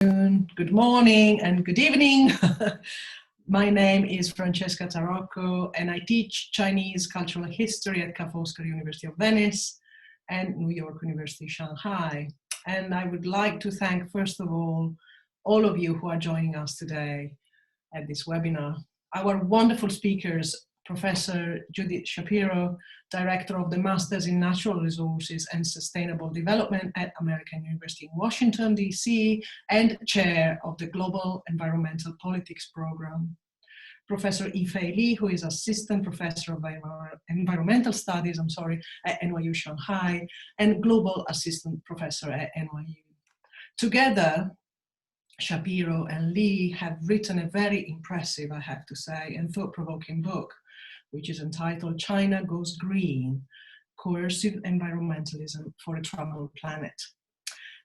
Good morning and good evening. My name is Francesca Tarocco and I teach Chinese cultural history at Foscari University of Venice and New York University, Shanghai. And I would like to thank, first of all of you who are joining us today at this webinar. Our wonderful speakers, Professor Judith Shapiro, Director of the Masters in Natural Resources and Sustainable Development at American University in Washington, D.C., and Chair of the Global Environmental Politics Program. Professor Yifei Li, who is Assistant Professor of Environmental Studies, at NYU Shanghai, and Global Assistant Professor at NYU. Together, Shapiro and Li have written a very impressive, I have to say, and thought-provoking book, which is entitled China Goes Green, Coercive Environmentalism for a Troubled Planet.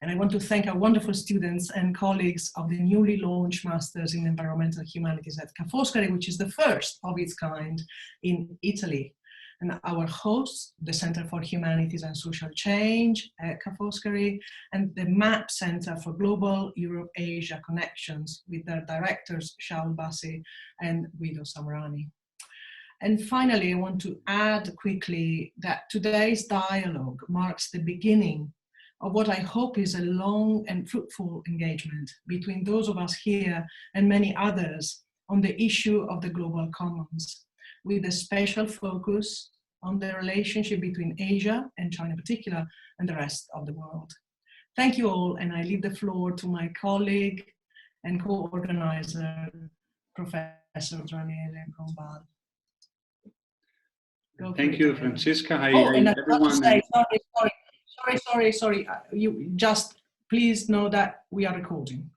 And I want to thank our wonderful students and colleagues of the newly launched Masters in Environmental Humanities at Foscari, which is the first of its kind in Italy. And our hosts, the Center for Humanities and Social Change at Foscari, and the MAP Center for Global Europe-Asia Connections with their directors, Shaul Bassi and Guido Samrani. And finally, I want to add quickly that today's dialogue marks the beginning of what I hope is a long and fruitful engagement between those of us here and many others on the issue of the global commons, with a special focus on the relationship between Asia and China in particular and the rest of the world. Thank you all, and I leave the floor to my colleague and co-organizer, Professor Daniele Brombal. Thank you, Francesca. Hi, and I everyone. want to say, sorry. You just please know that we are recording.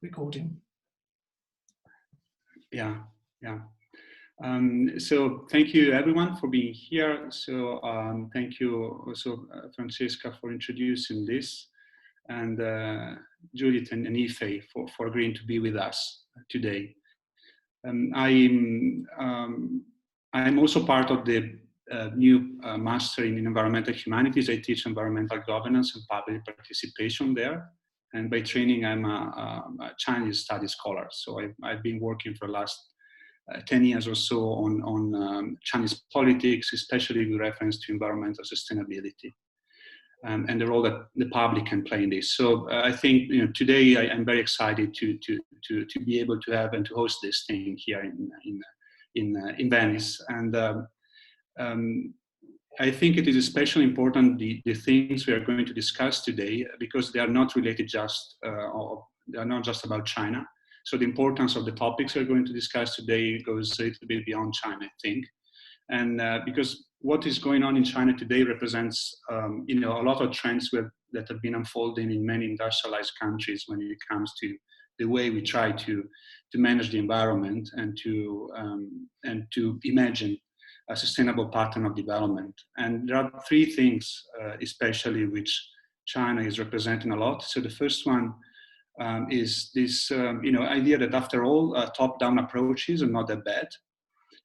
Yeah. So thank you, everyone, for being here. So thank you also, Francesca, for introducing this, and Judith and Yifei for agreeing to be with us today. I'm also part of the new Master in Environmental Humanities. I teach environmental governance and public participation there. And by training, I'm a Chinese studies scholar. So I've been working for the last 10 years or so on Chinese politics, especially with reference to environmental sustainability and the role that the public can play in this. So I think today I'm very excited to be able to have and to host this thing here in Venice. And I think it is especially important, the things we are going to discuss today, because they are not related they are not just about China. So the importance of the topics we're going to discuss today goes a little bit beyond China, I think. And because what is going on in China today represents a lot of trends that have been unfolding in many industrialized countries when it comes to the way we try to manage the environment and to imagine a sustainable pattern of development. And there are three things, especially, which China is representing a lot. So the first one is this, idea that after all, top-down approaches are not that bad.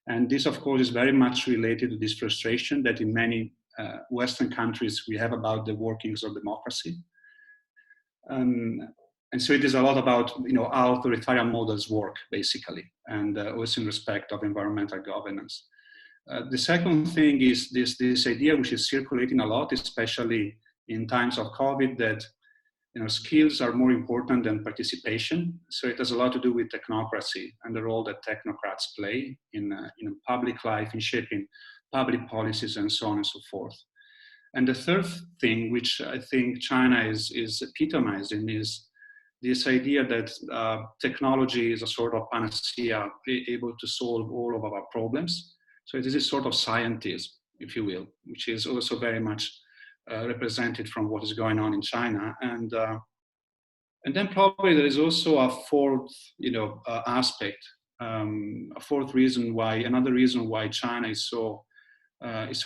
And this, of course, is very much related to this frustration that in many Western countries we have about the workings of democracy. And so it is a lot about, how authoritarian models work, basically, and also in respect of environmental governance. The second thing is this idea, which is circulating a lot, especially in times of COVID, that skills are more important than participation. So it has a lot to do with technocracy and the role that technocrats play in public life, in shaping public policies, and so on and so forth. And the third thing, which I think China is epitomizing, is this idea that technology is a sort of panacea, able to solve all of our problems. So it is this sort of scientism, if you will, which is also very much represented from what is going on in China. And then probably there is also a fourth, aspect, a fourth reason why, another reason why China is so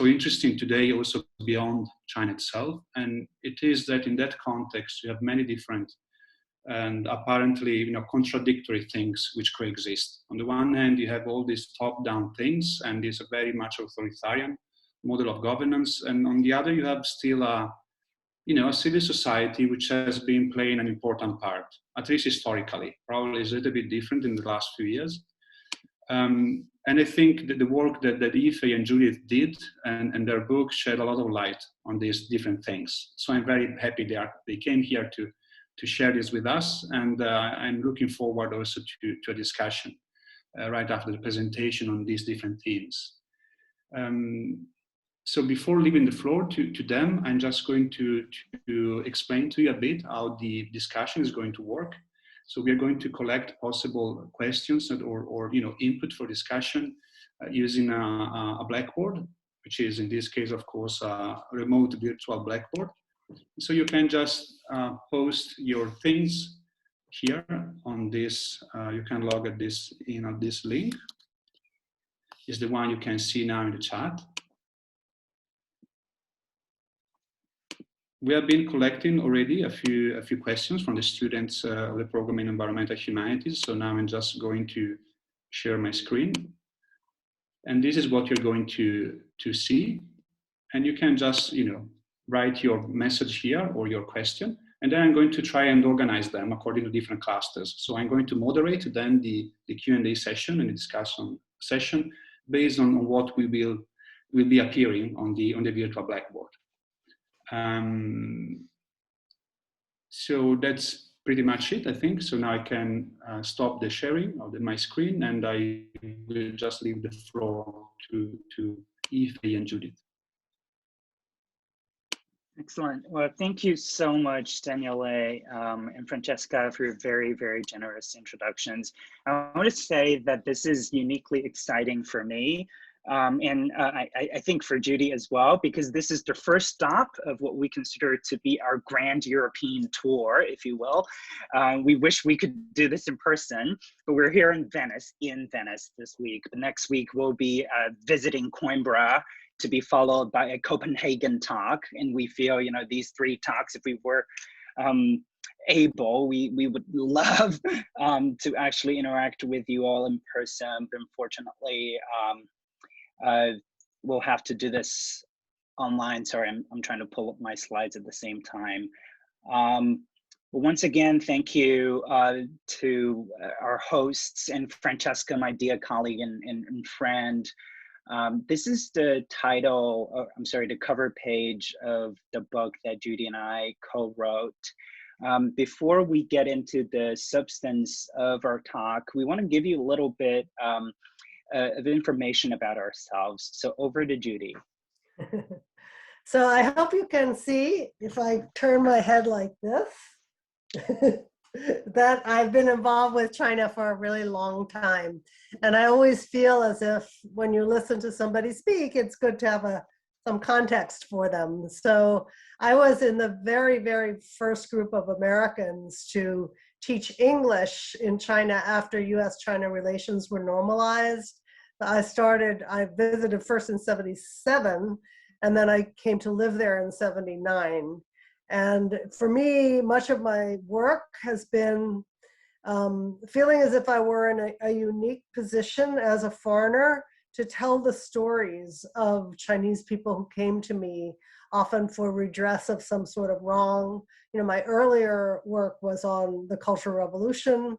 interesting today, also beyond China itself. And it is that in that context, you have many different and apparently, contradictory things which coexist. On the one hand, you have all these top-down things, and it's a very much authoritarian model of governance. And on the other, you have still a a civil society which has been playing an important part, at least historically. Probably is a little bit different in the last few years. And I think that the work that Yifei and Judith did and their book shed a lot of light on these different things. So I'm very happy they came here to share this with us, and I'm looking forward also to a discussion right after the presentation on these different themes. So before leaving the floor to them, I'm just going to explain to you a bit how the discussion is going to work. So we are going to collect possible questions or input for discussion using a Blackboard, which is in this case, of course, a remote virtual Blackboard. So you can just post your things here on this. You can log at this this link. Is the one you can see now in the chat. We have been collecting already a few questions from the students of the program in Environmental Humanities. So now I'm just going to share my screen. And this is what you're going to see. And you can just, write your message here or your question. And then I'm going to try and organize them according to different clusters. So I'm going to moderate then the Q&A session and the discussion session based on what will be appearing on the virtual Blackboard. So that's pretty much it, I think. So now I can stop the sharing of my screen, and I will just leave the floor to Yifei and Judith. Excellent. Well, thank you so much, Daniele and Francesca, for your very, very generous introductions. I want to say that this is uniquely exciting for me. And I think for Judy as well, because this is the first stop of what we consider to be our grand European tour, if you will. We wish we could do this in person, but we're here in Venice this week. But next week we'll be visiting Coimbra, to be followed by a Copenhagen talk. And we feel, these three talks, if we were able, we would love to actually interact with you all in person. But unfortunately, we'll have to do this online. Sorry, I'm trying to pull up my slides at the same time. But once again, thank you to our hosts and Francesca, my dear colleague and friend. This is the title, the cover page of the book that Judy and I co-wrote. Before we get into the substance of our talk, we want to give you a little bit of information about ourselves. So over to Judy. So I hope you can see, if I turn my head like this, that I've been involved with China for a really long time. And I always feel as if when you listen to somebody speak, it's good to have some context for them. So I was in the very, very first group of Americans to teach English in China after US-China relations were normalized. I visited first in 1977, and then I came to live there in 1979. And for me, much of my work has been feeling as if I were in a unique position as a foreigner to tell the stories of Chinese people who came to me, often for redress of some sort of wrong. My earlier work was on the Cultural Revolution.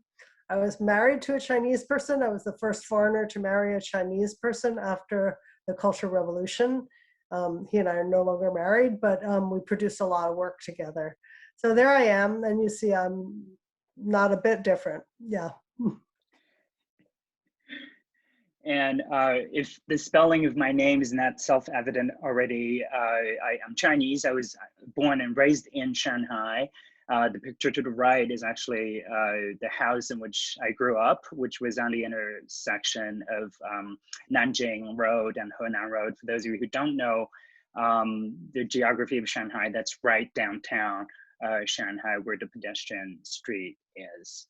I was married to a Chinese person. I was the first foreigner to marry a Chinese person after the Cultural Revolution. He and I are no longer married, but we produced a lot of work together. So there I am, and you see I'm not a bit different. Yeah. And if the spelling of my name is not self-evident already, I am Chinese. I was born and raised in Shanghai. The picture to the right is actually the house in which I grew up, which was on the intersection of Nanjing Road and Henan Road. For those of you who don't know the geography of Shanghai, that's right downtown Shanghai, where the pedestrian street is.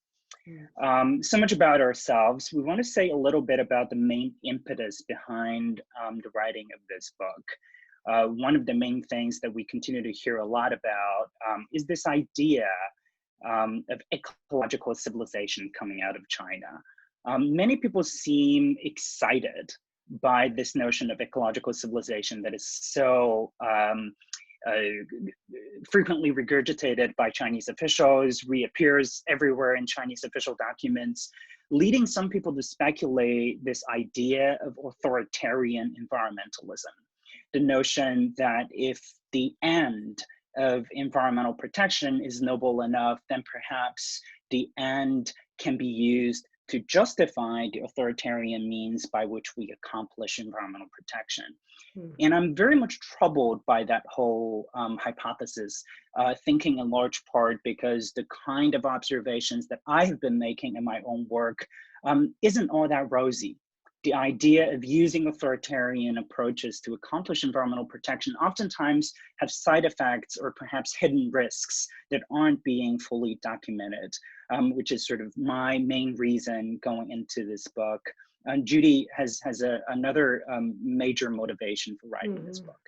So much about ourselves. We want to say a little bit about the main impetus behind the writing of this book. One of the main things that we continue to hear a lot about is this idea of ecological civilization coming out of China. Many people seem excited by this notion of ecological civilization that is so frequently regurgitated by Chinese officials, reappears everywhere in Chinese official documents, leading some people to speculate this idea of authoritarian environmentalism. The notion that if the end of environmental protection is noble enough, then perhaps the end can be used to justify the authoritarian means by which we accomplish environmental protection. And I'm very much troubled by that whole hypothesis, thinking in large part because the kind of observations that I have been making in my own work isn't all that rosy. The idea of using authoritarian approaches to accomplish environmental protection oftentimes have side effects or perhaps hidden risks that aren't being fully documented, which is sort of my main reason going into this book. Judy has another major motivation for writing this book.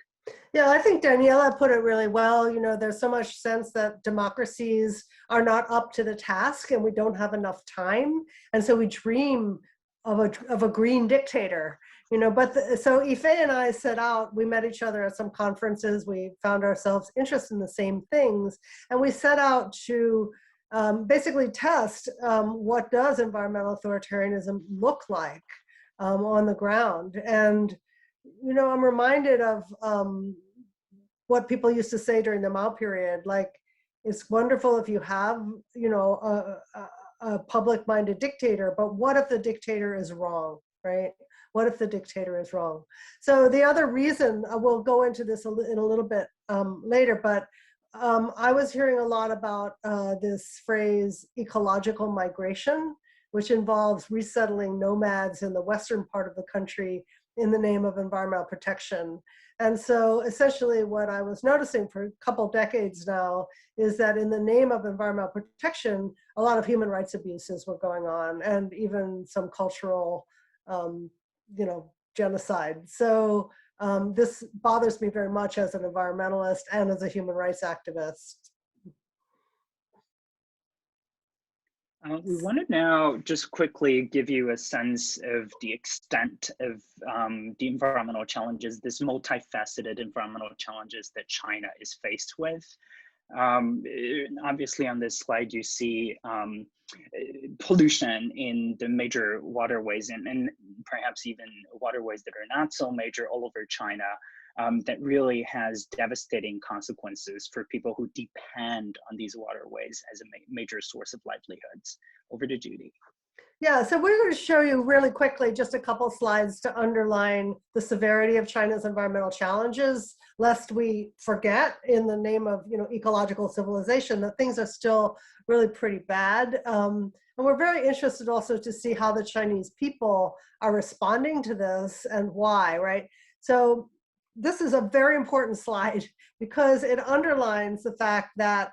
Yeah, I think Daniele put it really well. You know, there's so much sense that democracies are not up to the task and we don't have enough time. And so we dream of a green dictator, you know, but so Yifei and I set out, we met each other at some conferences, we found ourselves interested in the same things, and we set out to basically test what does environmental authoritarianism look like on the ground. And, you know, I'm reminded of what people used to say during the Mao period, like, it's wonderful if you have, you know, a public-minded dictator, but what if the dictator is wrong, right? What if the dictator is wrong? So the other reason, we'll go into this in a little bit later, but I was hearing a lot about this phrase, ecological migration, which involves resettling nomads in the western part of the country in the name of environmental protection. And so essentially what I was noticing for a couple decades now is that in the name of environmental protection, a lot of human rights abuses were going on and even some cultural, you know, genocide. So this bothers me very much as an environmentalist and as a human rights activist. We want to now just quickly give you a sense of the extent of the environmental challenges, this multifaceted environmental challenges that China is faced with. Obviously on this slide, you see pollution in the major waterways and perhaps even waterways that are not so major all over China. That really has devastating consequences for people who depend on these waterways as a major source of livelihoods. Over to Judy. Yeah, so we're going to show you really quickly just a couple slides to underline the severity of China's environmental challenges, lest we forget in the name of, you know, ecological civilization that things are still really pretty bad. And we're very interested also to see how the Chinese people are responding to this and why, right? So this is a very important slide because it underlines the fact that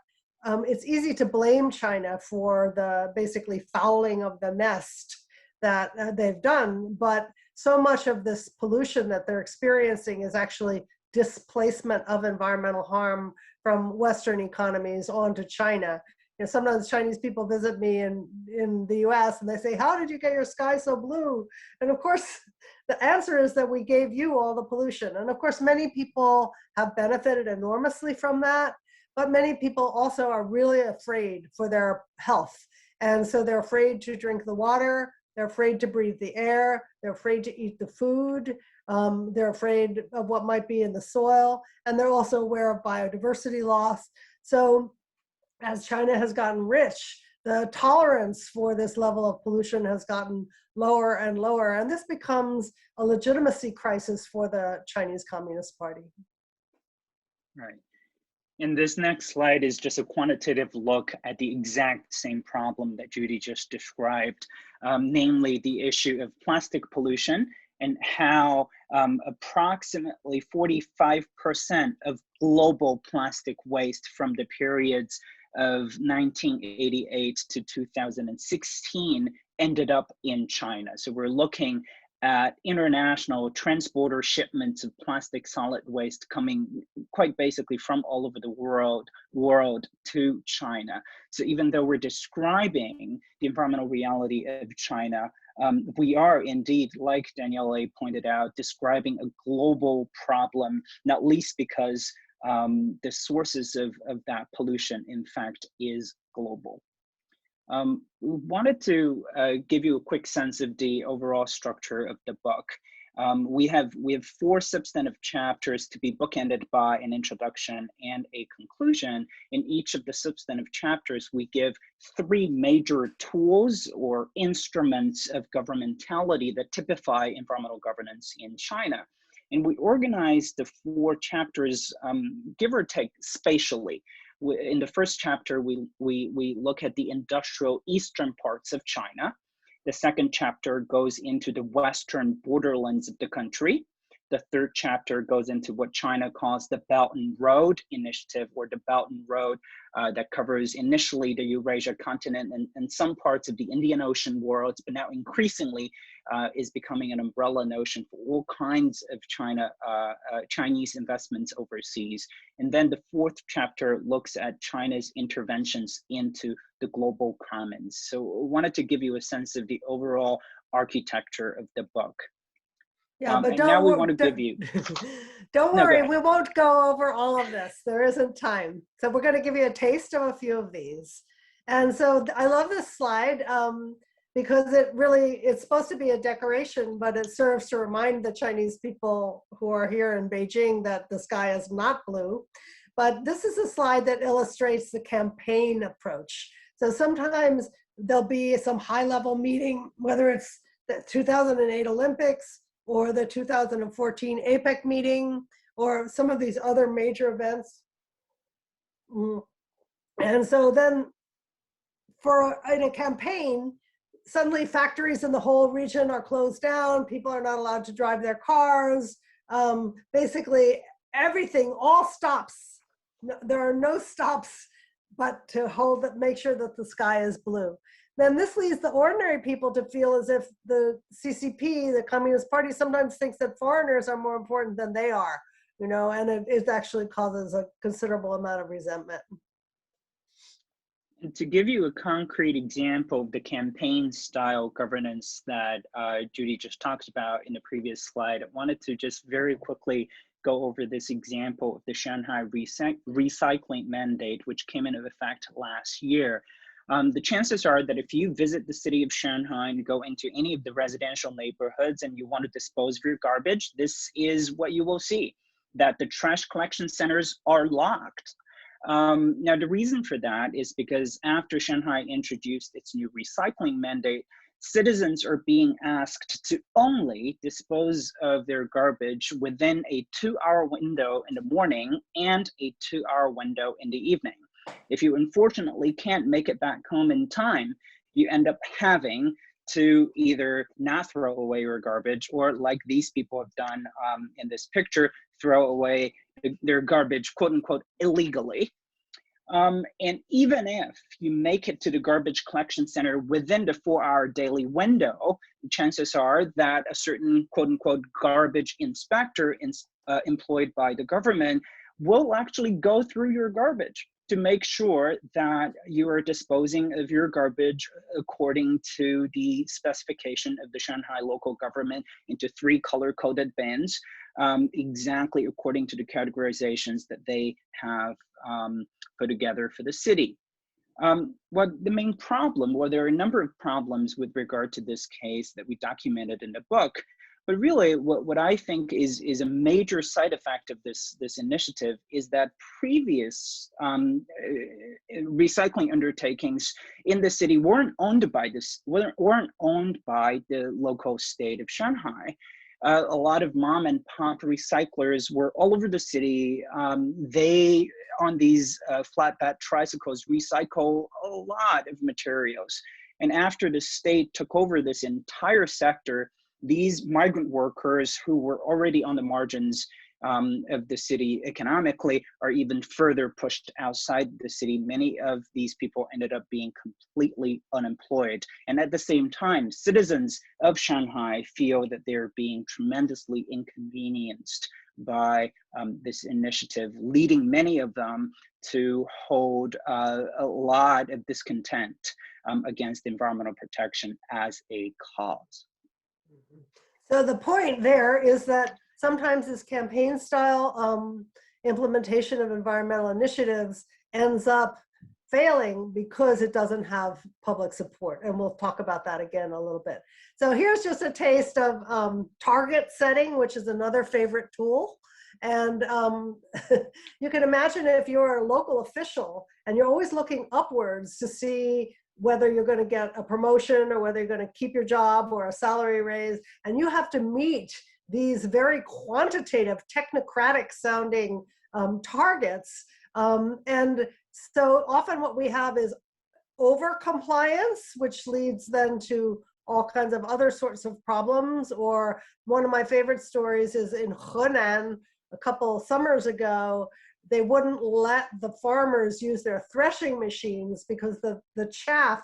it's easy to blame China for the basically fouling of the nest that they've done, but so much of this pollution that they're experiencing is actually displacement of environmental harm from Western economies onto China. You know, sometimes Chinese people visit me in the US and they say, how did you get your sky so blue? And of course, the answer is that we gave you all the pollution. And of course, many people have benefited enormously from that, but many people also are really afraid for their health. And so they're afraid to drink the water, they're afraid to breathe the air, they're afraid to eat the food, they're afraid of what might be in the soil, and they're also aware of biodiversity loss. So as China has gotten rich, the tolerance for this level of pollution has gotten lower and lower, and this becomes a legitimacy crisis for the Chinese Communist Party. Right. And this next slide is just a quantitative look at the exact same problem that Judy just described, namely the issue of plastic pollution and how approximately 45% of global plastic waste from the periods of 1988 to 2016 ended up in China. So we're looking at international transborder shipments of plastic solid waste coming quite basically from all over the world to China. So even though we're describing the environmental reality of China, we are indeed, like Daniele pointed out, describing a global problem, not least because the sources of that pollution, in fact, is global. We wanted to give you a quick sense of the overall structure of the book. We have 4 substantive chapters to be bookended by an introduction and a conclusion. In each of the substantive chapters, we give 3 major tools or instruments of governmentality that typify environmental governance in China. And we organize the 4 chapters, give or take, spatially. In the first chapter, we look at the industrial eastern parts of China. The second chapter goes into the western borderlands of the country. The third chapter goes into what China calls the Belt and Road Initiative, or the Belt and Road that covers initially the Eurasia continent and some parts of the Indian Ocean worlds, but now increasingly is becoming an umbrella notion for all kinds of Chinese investments overseas. And then the fourth chapter looks at China's interventions into the global commons. So I wanted to give you a sense of the overall architecture of the book. Yeah, but now we want to give you. Don't worry, we won't go over all of this. There isn't time. So we're going to give you a taste of a few of these. And so I love this slide because it's supposed to be a decoration, but it serves to remind the Chinese people who are here in Beijing that the sky is not blue. But this is a slide that illustrates the campaign approach. So sometimes there'll be some high-level meeting, whether it's the 2008 Olympics, or the 2014 APEC meeting, or some of these other major events. And so then in a campaign, suddenly factories in the whole region are closed down, people are not allowed to drive their cars, basically everything, all stops. There are no stops but to make sure that the sky is blue. Then this leads the ordinary people to feel as if the CCP, the Communist Party, sometimes thinks that foreigners are more important than they are, and it actually causes a considerable amount of resentment. And to give you a concrete example of the campaign style governance that Judy just talked about in the previous slide, I wanted to just very quickly go over this example of the Shanghai recycling mandate, which came into effect last year. The chances are that if you visit the city of Shanghai and go into any of the residential neighborhoods and you want to dispose of your garbage, this is what you will see, that the trash collection centers are locked. Now, the reason for that is because after Shanghai introduced its new recycling mandate, citizens are being asked to only dispose of their garbage within a 2-hour window in the morning and a 2-hour window in the evening. If you unfortunately can't make it back home in time, you end up having to either not throw away your garbage or, like these people have done in this picture, throw away their garbage, quote unquote, illegally. And even if you make it to the garbage collection center within the 4-hour daily window, the chances are that a certain, quote unquote, garbage inspector employed by the government will actually go through your garbage to make sure that you are disposing of your garbage according to the specification of the Shanghai local government into 3 color-coded bins, exactly according to the categorizations that they have put together for the city. Well, the main problem, well, there are a number of problems with regard to this case that we documented in the book, but really what I think is a major side effect of this initiative is that previous recycling undertakings in the city weren't owned by the local state of Shanghai. A lot of mom and pop recyclers were all over the city. They, on these flatbed tricycles, recycle a lot of materials. And after the state took over this entire sector, these migrant workers who were already on the margins of the city economically are even further pushed outside the city. Many of these people ended up being completely unemployed. And at the same time, citizens of Shanghai feel that they're being tremendously inconvenienced by this initiative, leading many of them to hold a lot of discontent against environmental protection as a cause. So the point there is that sometimes this campaign style implementation of environmental initiatives ends up failing because it doesn't have public support. And we'll talk about that again a little bit. So here's just a taste of target setting, which is another favorite tool. And you can imagine if you're a local official and you're always looking upwards to see whether you're going to get a promotion or whether you're going to keep your job or a salary raise, and you have to meet these very quantitative, technocratic sounding targets. And so often what we have is over-compliance, which leads then to all kinds of other sorts of problems. Or one of my favorite stories is in Henan a couple summers ago. They wouldn't let the farmers use their threshing machines because the chaff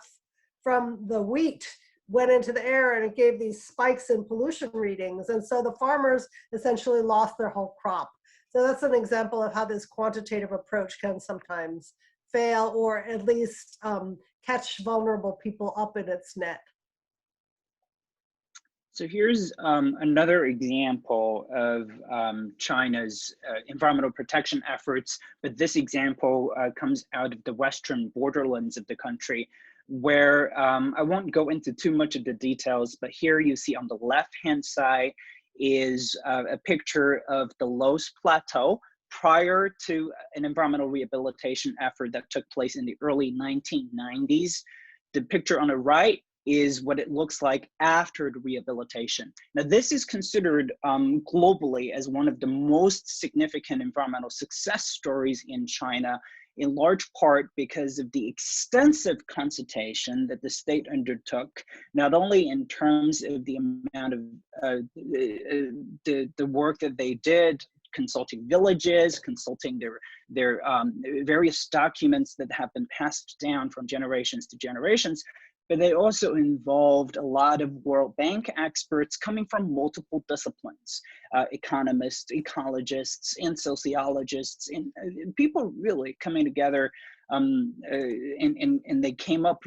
from the wheat went into the air and it gave these spikes in pollution readings. And so the farmers essentially lost their whole crop. So that's an example of how this quantitative approach can sometimes fail, or at least catch vulnerable people up in its net. So here's another example of China's environmental protection efforts, but this example comes out of the western borderlands of the country, where I won't go into too much of the details, but here you see on the left-hand side is a picture of the Loess Plateau prior to an environmental rehabilitation effort that took place in the early 1990s. The picture on the right is what it looks like after the rehabilitation. Now, this is considered globally as one of the most significant environmental success stories in China, in large part because of the extensive consultation that the state undertook, not only in terms of the amount of the work that they did, consulting villages, consulting their various documents that have been passed down from generations to generations, but they also involved a lot of World Bank experts coming from multiple disciplines, economists, ecologists, and sociologists, and people really coming together, and they came up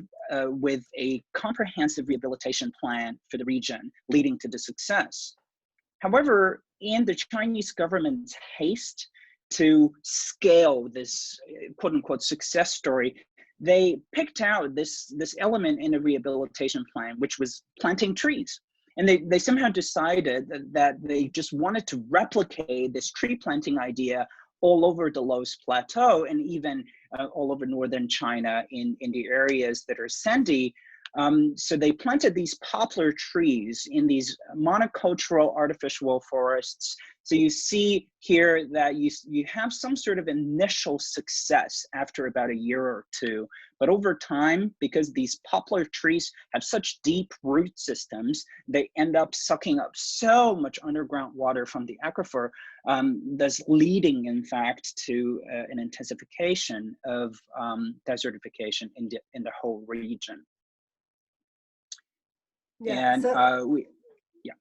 with a comprehensive rehabilitation plan for the region, leading to the success. However, in the Chinese government's haste to scale this quote-unquote success story, they picked out this element in a rehabilitation plan, which was planting trees. And they somehow decided that they just wanted to replicate this tree planting idea all over the Loess Plateau and even all over northern China in the areas that are sandy. So they planted these poplar trees in these monocultural artificial forests. So you see here that you have some sort of initial success after about a year or two. But over time, because these poplar trees have such deep root systems, they end up sucking up so much underground water from the aquifer, thus leading, in fact, to an intensification of desertification in the whole region. Yeah, And yeah.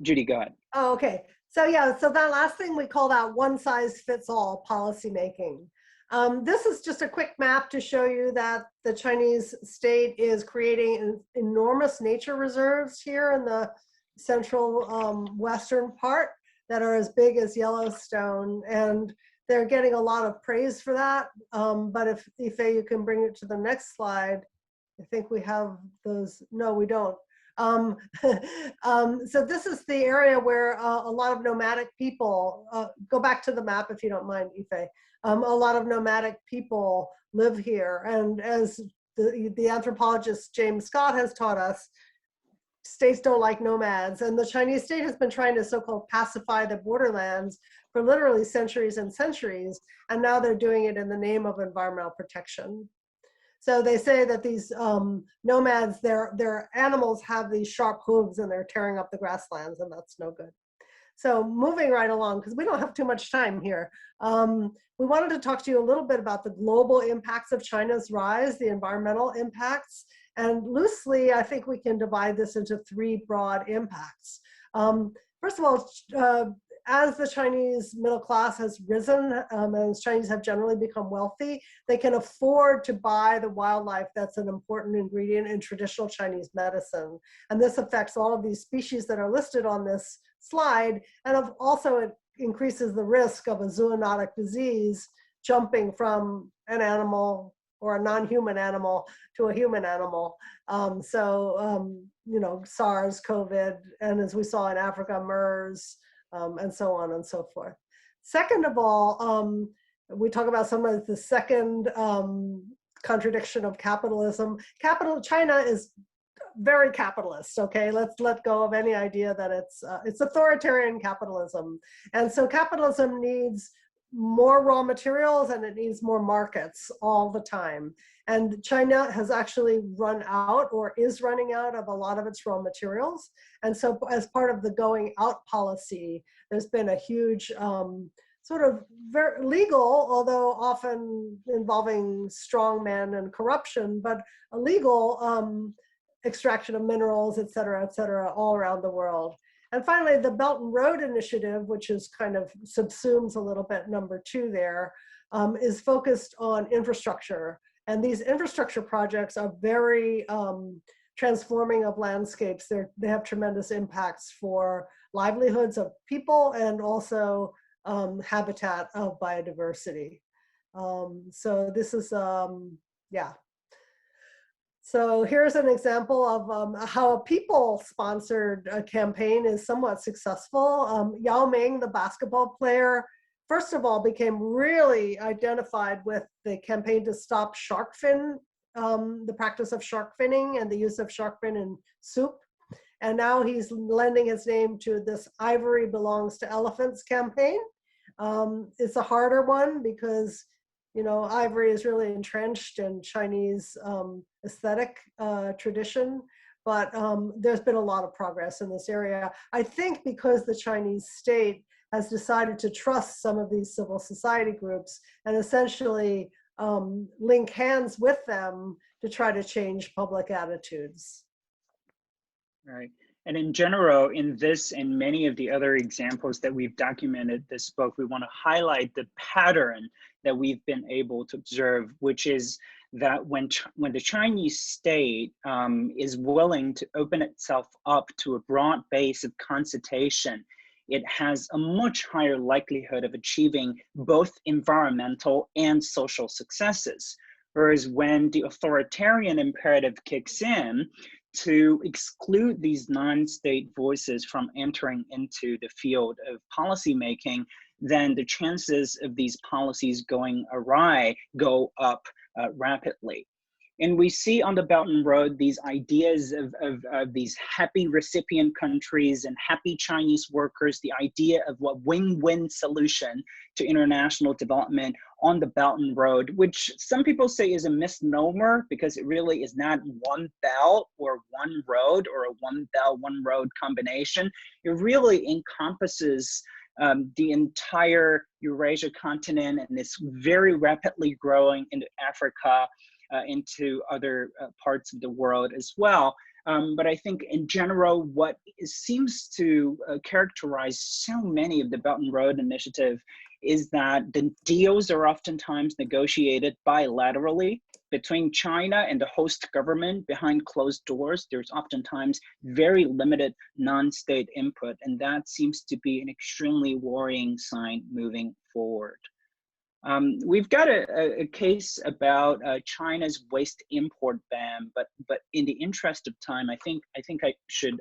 Judy, go ahead. Oh, okay. So yeah, so that last thing we call that one-size-fits-all policymaking. This is just a quick map to show you that the Chinese state is creating enormous nature reserves here in the central western part that are as big as Yellowstone, and they're getting a lot of praise for that. But if Yifei, you can bring it to the next slide. I think we have those. No, we don't. So this is the area where a lot of nomadic people, go back to the map if you don't mind, Yifei. A lot of nomadic people live here. And as the anthropologist James Scott has taught us, states don't like nomads. And the Chinese state has been trying to so-called pacify the borderlands for literally centuries and centuries. And now they're doing it in the name of environmental protection. So they say that these nomads, their animals have these sharp hooves and they're tearing up the grasslands, and that's no good. So moving right along, because we don't have too much time here, we wanted to talk to you a little bit about the global impacts of China's rise, the environmental impacts. And loosely, I think we can divide this into three broad impacts. First of all, as the Chinese middle class has risen, and as Chinese have generally become wealthy, they can afford to buy the wildlife that's an important ingredient in traditional Chinese medicine. And this affects all of these species that are listed on this slide. And also increases the risk of a zoonotic disease jumping from an animal or a non-human animal to a human animal. You know, SARS, COVID, and as we saw in Africa, MERS, and so on and so forth. Second of all, we talk about some of the second contradiction of capitalism. China is very capitalist, okay? Let's let go of any idea that it's authoritarian capitalism. And so capitalism needs more raw materials and it needs more markets all the time. And China has actually run out or is running out of a lot of its raw materials. And so as part of the going out policy, there's been a huge sort of very legal, although often involving strongmen and corruption, but a legal extraction of minerals, et cetera, all around the world. And finally, the Belt and Road Initiative, which is kind of subsumes a little bit number 2 there, is focused on infrastructure. And these infrastructure projects are very transforming of landscapes. They have tremendous impacts for livelihoods of people and also habitat of biodiversity. So this is, yeah. So here's an example of how a people-sponsored campaign is somewhat successful. Yao Ming, the basketball player, first of all, became really identified with the campaign to stop shark fin, the practice of shark finning and the use of shark fin in soup. And now he's lending his name to this Ivory Belongs to Elephants campaign. It's a harder one because, you know, ivory is really entrenched in Chinese aesthetic tradition, but there's been a lot of progress in this area. I think because the Chinese state has decided to trust some of these civil society groups and essentially link hands with them to try to change public attitudes. Right. And in general, in this and many of the other examples that we've documented this book, we want to highlight the pattern that we've been able to observe, which is that when the Chinese state is willing to open itself up to a broad base of consultation, it has a much higher likelihood of achieving both environmental and social successes. Whereas when the authoritarian imperative kicks in, to exclude these non-state voices from entering into the field of policymaking, then the chances of these policies going awry go up rapidly. And we see on the Belt and Road these ideas of these happy recipient countries and happy Chinese workers, the idea of what win-win solution to international development on the Belt and Road, which some people say is a misnomer because it really is not one belt or one road or a one belt, one road combination. It really encompasses the entire Eurasia continent and is very rapidly growing into Africa, into other parts of the world as well. But I think in general, what seems to characterize so many of the Belt and Road Initiative is that the deals are oftentimes negotiated bilaterally between China and the host government behind closed doors. There's oftentimes very limited non-state input, and that seems to be an extremely worrying sign moving forward. We've got a case about China's waste import ban, but in the interest of time, I think I should,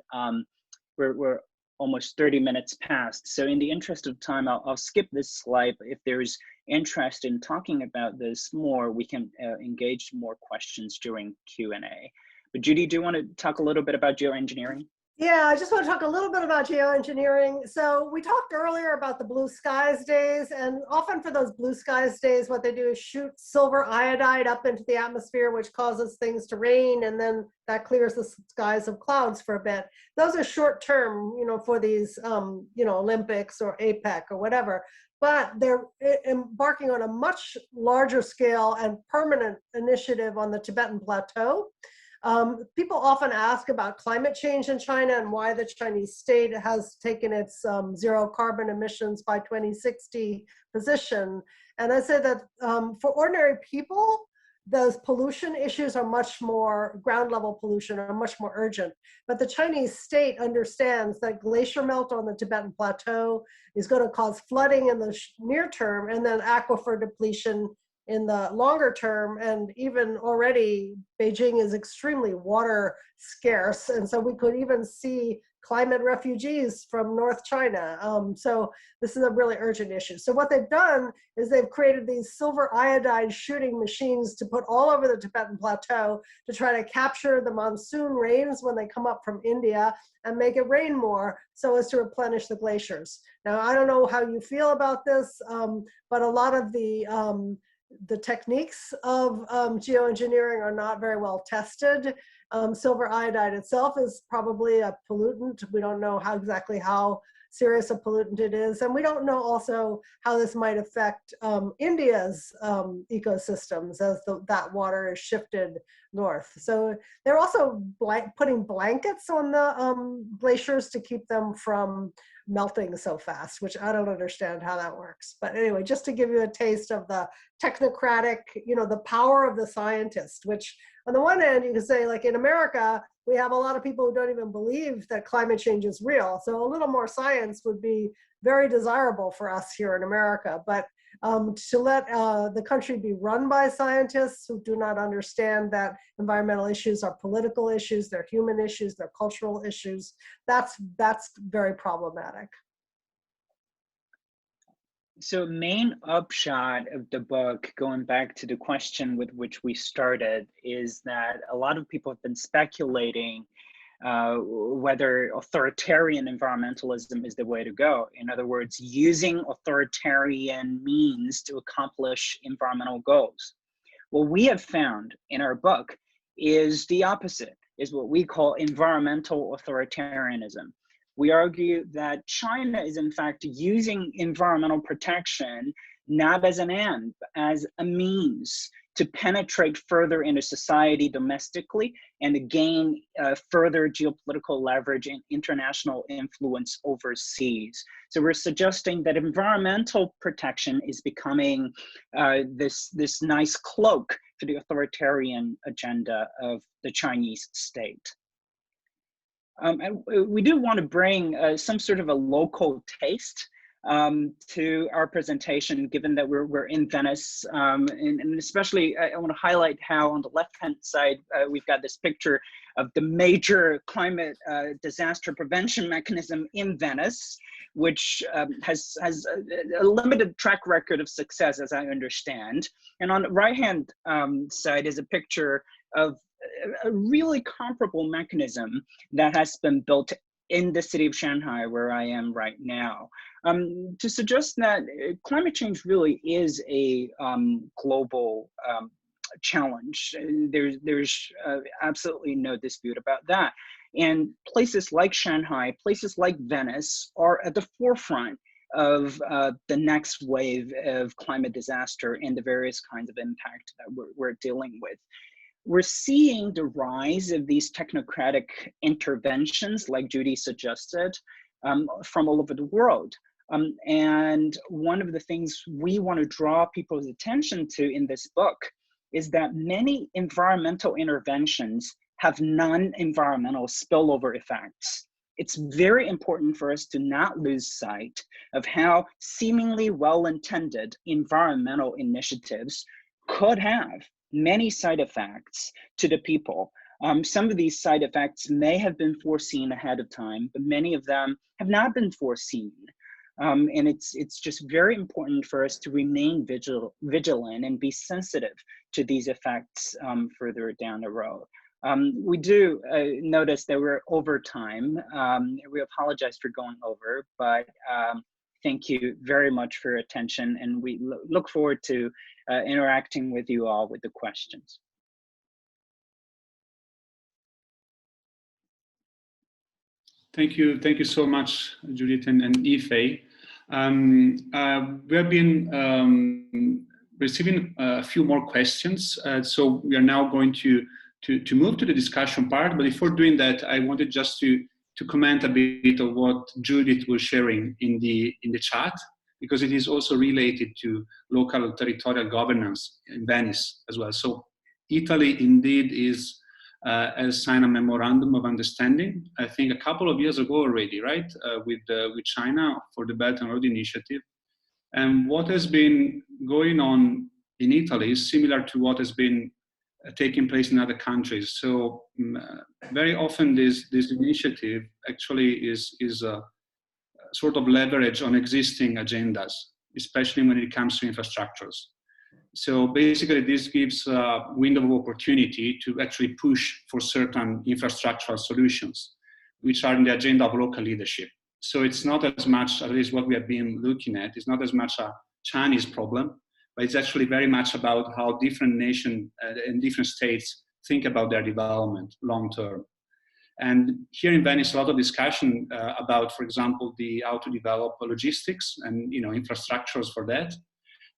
we're almost 30 minutes past. So in the interest of time, I'll skip this slide. If there's interest in talking about this more, we can engage more questions during Q&A. But Judy, do you want to talk a little bit about geoengineering? Yeah, I just want to talk a little bit about geoengineering. So we talked earlier about the blue skies days, and often for those blue skies days, what they do is shoot silver iodide up into the atmosphere, which causes things to rain, and then that clears the skies of clouds for a bit. Those are short term, you know, for these, you know, Olympics or APEC or whatever. But they're embarking on a much larger scale and permanent initiative on the Tibetan Plateau. People often ask about climate change in China and why the Chinese state has taken its zero carbon emissions by 2060 position. And I say that for ordinary people, those pollution issues are much more, ground level pollution are much more urgent. But the Chinese state understands that glacier melt on the Tibetan Plateau is going to cause flooding in the near term and then aquifer depletion in the longer term. And even already Beijing is extremely water scarce. And so we could even see climate refugees from North China. So this is a really urgent issue. So what they've done is they've created these silver iodide shooting machines to put all over the Tibetan Plateau to try to capture the monsoon rains when they come up from India and make it rain more so as to replenish the glaciers. Now, I don't know how you feel about this, but a lot of the techniques of geoengineering are not very well tested. Silver iodide itself is probably a pollutant. We don't know exactly how serious a pollutant it is. And we don't know also how this might affect India's ecosystems as that water is shifted north. So they're also putting blankets on the glaciers to keep them from melting so fast, which I don't understand how that works. But anyway, just to give you a taste of the technocratic, the power of the scientist, which on the one hand, you can say, like in America, we have a lot of people who don't even believe that climate change is real. So a little more science would be very desirable for us here in America. But to let the country be run by scientists who do not understand that environmental issues are political issues, they're human issues, they're cultural issues, that's very problematic. So main upshot of the book, going back to the question with which we started, is that a lot of people have been speculating whether authoritarian environmentalism is the way to go. In other words, using authoritarian means to accomplish environmental goals. What we have found in our book is the opposite, is what we call environmental authoritarianism. We argue that China is in fact using environmental protection not as an end, but as a means to penetrate further into society domestically and to gain further geopolitical leverage and international influence overseas. So we're suggesting that environmental protection is becoming this nice cloak for the authoritarian agenda of the Chinese state. And we do want to bring some sort of a local taste to our presentation, given that we're in Venice, and especially I want to highlight how on the left-hand side we've got this picture of the major climate disaster prevention mechanism in Venice, which has a limited track record of success, as I understand. And on the right-hand side is a picture of a really comparable mechanism that has been built in the city of Shanghai, where I am right now, to suggest that climate change really is a global challenge. There's absolutely no dispute about that. And places like Shanghai, places like Venice are at the forefront of the next wave of climate disaster and the various kinds of impact that we're dealing with. We're seeing the rise of these technocratic interventions, like Judy suggested, from all over the world. And one of the things we want to draw people's attention to in this book is that many environmental interventions have non-environmental spillover effects. It's very important for us to not lose sight of how seemingly well-intended environmental initiatives could have many side effects to the people. Some of these side effects may have been foreseen ahead of time, but many of them have not been foreseen. And it's just very important for us to remain vigilant and be sensitive to these effects further down the road. We do notice that we're over time. We apologize for going over, but thank you very much for your attention, and we look forward to interacting with you all with the questions. Thank you so much, Judith and Yifei. We have been receiving a few more questions, so we are now going to move to the discussion part. But before doing that, I wanted just to comment a bit of what Judith was sharing in the chat, because it is also related to local territorial governance in Venice as well. So Italy indeed has signed a memorandum of understanding, I think a couple of years ago already, right, with China for the Belt and Road Initiative. And what has been going on in Italy is similar to what has been taking place in other countries. So very often this initiative actually is a sort of leverage on existing agendas, especially when it comes to infrastructures. So basically this gives a window of opportunity to actually push for certain infrastructural solutions, which are in the agenda of local leadership. So it's not as much, at least what we have been looking at, it's not as much a Chinese problem, but it's actually very much about how different nations and different states think about their development long term. And here in Venice, a lot of discussion about, for example, how to develop logistics and infrastructures for that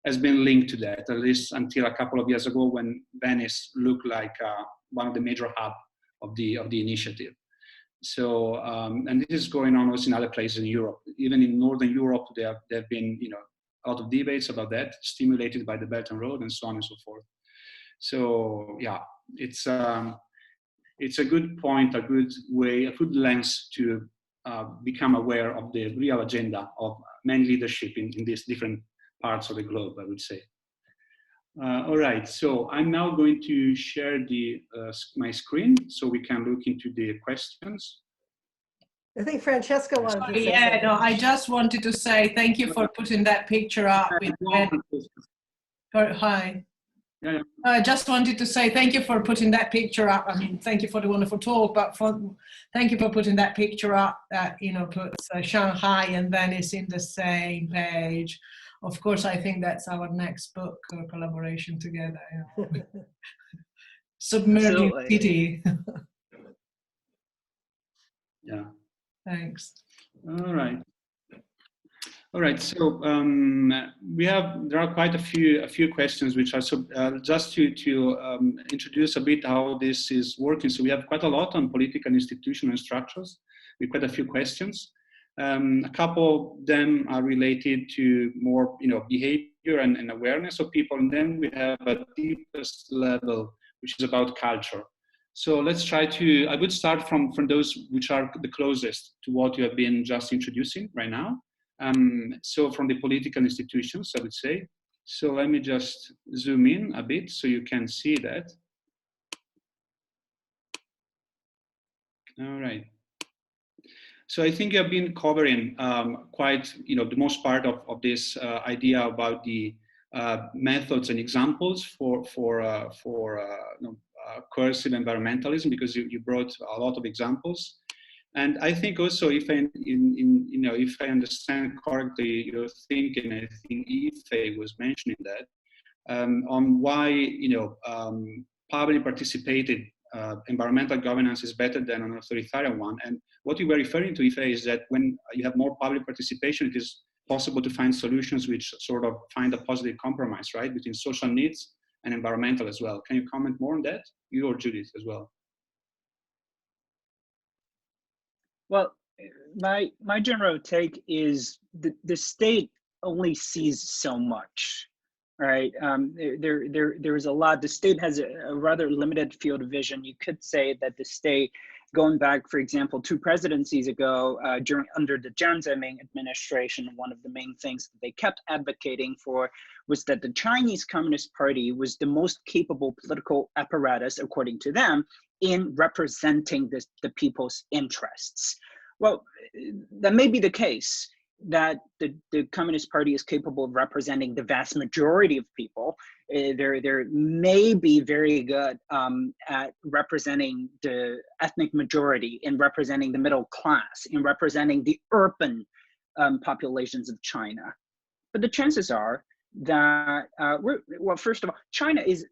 has been linked to that, at least until a couple of years ago when Venice looked like one of the major hubs of the initiative. So, and this is going on also in other places in Europe. Even in Northern Europe, there have been a lot of debates about that, stimulated by the Belt and Road and so on and so forth. So yeah, it's a good point, a good way, a good lens to become aware of the real agenda of men leadership in these different parts of the globe, I would say. All right, so I'm now going to share my screen so we can look into the questions. I think Francesca wanted to say Yeah, something. no, I just wanted to say thank you for putting that picture up. Hi. Yeah. I just wanted to say thank you for putting that picture up. I mean, thank you for the wonderful talk, but thank you for putting that picture up that, puts Shanghai and Venice in the same page. Of course, I think that's our next book or collaboration together. Submerging City. Yeah. Thanks. All right. So there are quite a few questions which are just to introduce a bit how this is working. So we have quite a lot on political institutions and structures with quite a few questions. A couple of them are related to more behavior and awareness of people, and then we have a deepest level which is about culture. So let's try to, I would start from those which are the closest to what you have been just introducing right now. So from the political institutions, I would say. So let me just zoom in a bit so you can see that. All right. So I think you have been covering quite, the most part of this idea about the methods and examples for coercive environmentalism, because you brought a lot of examples. And I think also, if I understand correctly your thinking, I think Yifei was mentioning that on why public participated environmental governance is better than an authoritarian one. And what you were referring to, Yifei, is that when you have more public participation, it is possible to find solutions which sort of find a positive compromise, right, between social needs and environmental as well. Can you comment more on that? You or Judith as well. Well, my general take is the state only sees so much, right? There is a lot. The state has a rather limited field of vision. You could say that the state, going back, for example, 2 presidencies ago, under the Jiang Zemin administration, one of the main things that they kept advocating for was that the Chinese Communist Party was the most capable political apparatus, according to them, in representing the people's interests. Well, that may be the case, that the Communist Party is capable of representing the vast majority of people. They're maybe very good at representing the ethnic majority, in representing the middle class, in representing the urban populations of China. But the chances are that, well, first of all, China is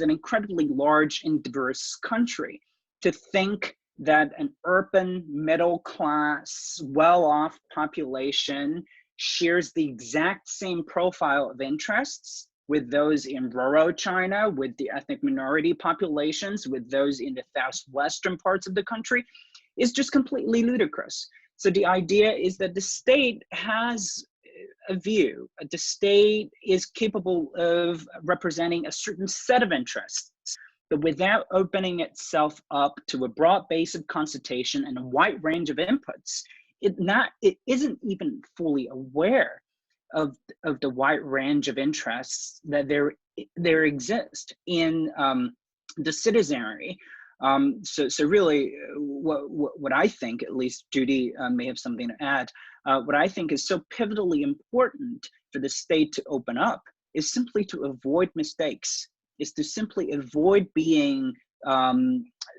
an incredibly large and diverse country. To think that an urban, middle class, well-off population shares the exact same profile of interests with those in rural China, with the ethnic minority populations, with those in the southwestern parts of the country, is just completely ludicrous. So the idea is that the state has a view. The state is capable of representing a certain set of interests. but without opening itself up to a broad base of consultation and a wide range of inputs, it isn't even fully aware of the wide range of interests that there exist in the citizenry. So really, what I think, at least Judy may have something to add, what I think is so pivotally important for the state to open up is simply to avoid mistakes, is to simply avoid being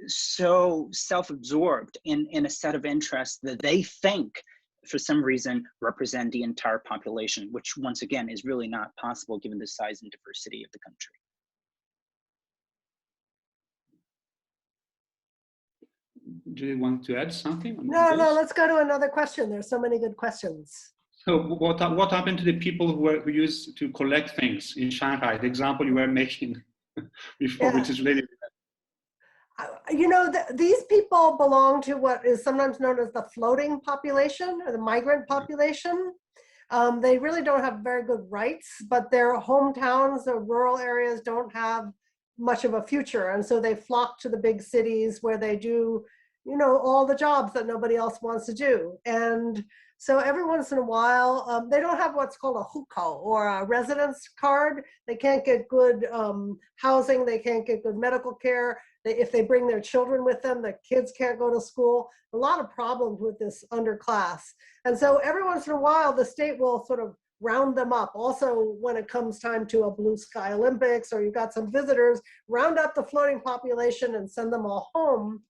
so self-absorbed in a set of interests that they think, for some reason, represent the entire population, which once again is really not possible given the size and diversity of the country. Do you want to add something? No, let's go to another question. There's so many good questions. So what happened to the people who used to collect things in Shanghai? The example you were making before, which is really... You know, these people belong to what is sometimes known as the floating population or the migrant population. They really don't have very good rights, but their hometowns, the rural areas, don't have much of a future. And so they flock to the big cities where they do, you know, all the jobs that nobody else wants to do. And so every once in a while, they don't have what's called a hukou or a residence card. They can't get good housing. They can't get good medical care. If they bring their children with them, the kids can't go to school. A lot of problems with this underclass. And so every once in a while, the state will sort of round them up. Also, when it comes time to a blue sky Olympics or you've got some visitors, round up the floating population and send them all home.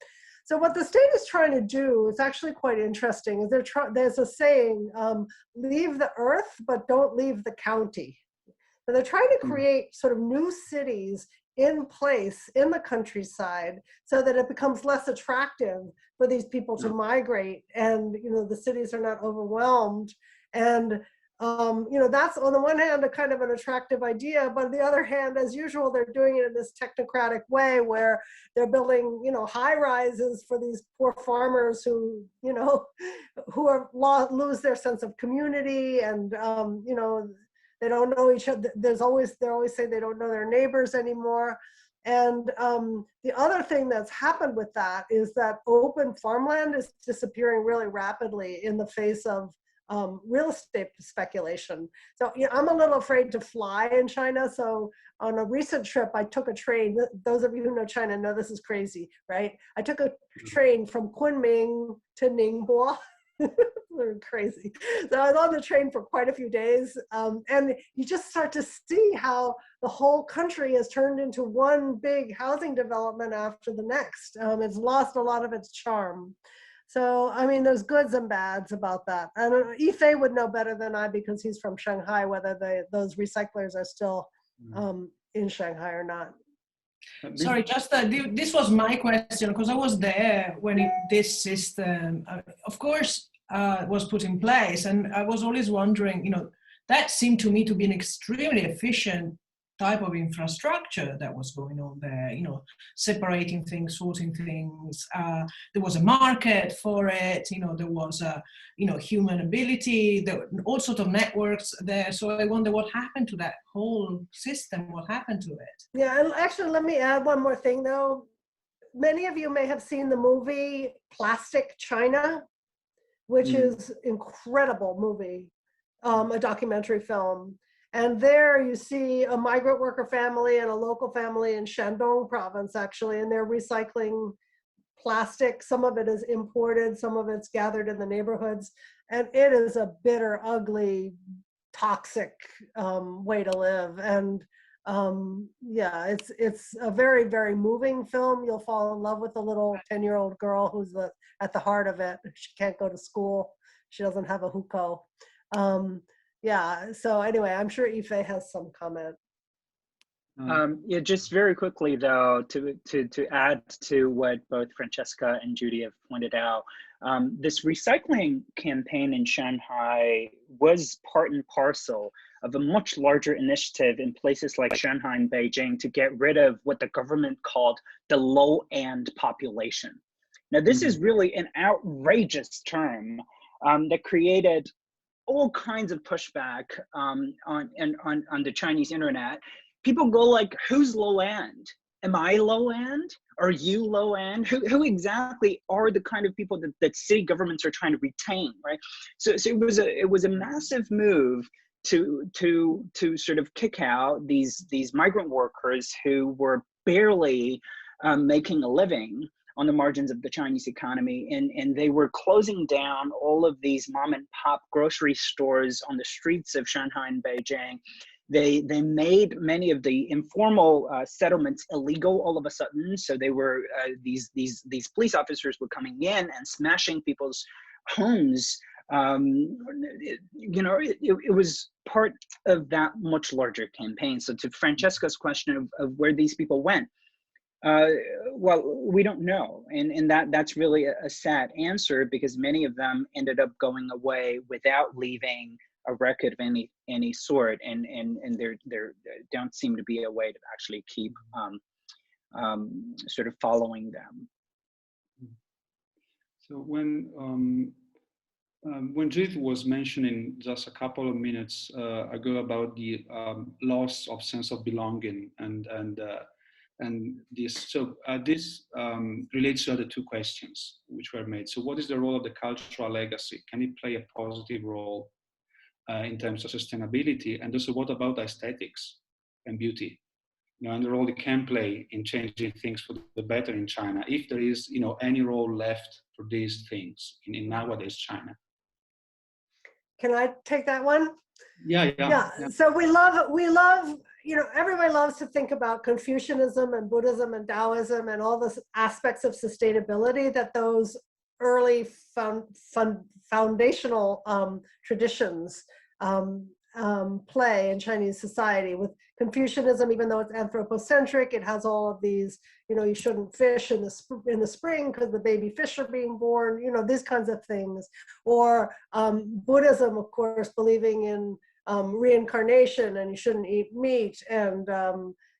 So what the state is trying to do is actually quite interesting. Is there's a saying, leave the earth, but don't leave the county. So they're trying to create sort of new cities in place in the countryside so that it becomes less attractive for these people to migrate, and you know the cities are not overwhelmed. And you know, that's on the one hand a kind of an attractive idea, but on the other hand, as usual, they're doing it in this technocratic way where they're building, you know, high rises for these poor farmers who, you know, lose their sense of community, and you know, they don't know each other. They always say they don't know their neighbors anymore. And the other thing that's happened with that is that open farmland is disappearing really rapidly in the face of real estate speculation. So yeah, I'm a little afraid to fly in China. So on a recent trip, I took a train. Those of you who know China know this is crazy, right? I took a train from Kunming to Ningbo. They're crazy. So I was on the train for quite a few days, and you just start to see how the whole country has turned into one big housing development after the next. It's lost a lot of its charm. So, I mean, there's goods and bads about that. I don't know, Yifei would know better than I because he's from Shanghai, whether those recyclers are still in Shanghai or not. Sorry, just this was my question because I was there when this system, of course, was put in place, and I was always wondering, you know, that seemed to me to be an extremely efficient type of infrastructure that was going on there, you know, separating things, sorting things. There was a market for it, you know, there was a, you know, human ability, there were all sorts of networks there. So I wonder what happened to that whole system, what happened to it? Yeah, and actually, let me add one more thing though. Many of you may have seen the movie Plastic China, which is incredible movie, a documentary film. And there you see a migrant worker family and a local family in Shandong province, actually, and they're recycling plastic. Some of it is imported, some of it's gathered in the neighborhoods. And it is a bitter, ugly, toxic way to live. And yeah, it's a very, very moving film. You'll fall in love with the little 10-year-old girl who's at the heart of it. She can't go to school. She doesn't have a hukou. Yeah, so anyway, I'm sure Yifei has some comment. Yeah, just very quickly though, to add to what both Francesca and Judy have pointed out, this recycling campaign in Shanghai was part and parcel of a much larger initiative in places like Shanghai and Beijing to get rid of what the government called the low-end population. Now, this is really an outrageous term that created all kinds of pushback on the Chinese internet. People go like, who's low end? am I low end? Are you low end? Who exactly are the kind of people that city governments are trying to retain, right? So it was a massive move to sort of kick out these migrant workers who were barely making a living on the margins of the Chinese economy, and they were closing down all of these mom and pop grocery stores on the streets of Shanghai and Beijing. They made many of the informal settlements illegal all of a sudden. So they were these police officers were coming in and smashing people's homes. You know, it was part of that much larger campaign. So to Francesca's question of where these people went, well, we don't know, and that's really a sad answer, because many of them ended up going away without leaving a record of any sort, and there don't seem to be a way to actually keep sort of following them. So when Judith was mentioning just a couple of minutes ago about the loss of sense of belonging and this, so this relates to the two questions which were made. So what is the role of the cultural legacy? Can it play a positive role in terms of sustainability? And also, what about aesthetics and beauty? You know, and the role it can play in changing things for the better in China, if there is, you know, any role left for these things in nowadays China. Can I take that one? Yeah. So we love, you know, everybody loves to think about Confucianism and Buddhism and Taoism and all the aspects of sustainability that those early foundational traditions play in Chinese society. With Confucianism, even though it's anthropocentric, it has all of these, you know, you shouldn't fish in the spring because the baby fish are being born, you know, these kinds of things. Or Buddhism, of course, believing in reincarnation, and you shouldn't eat meat, and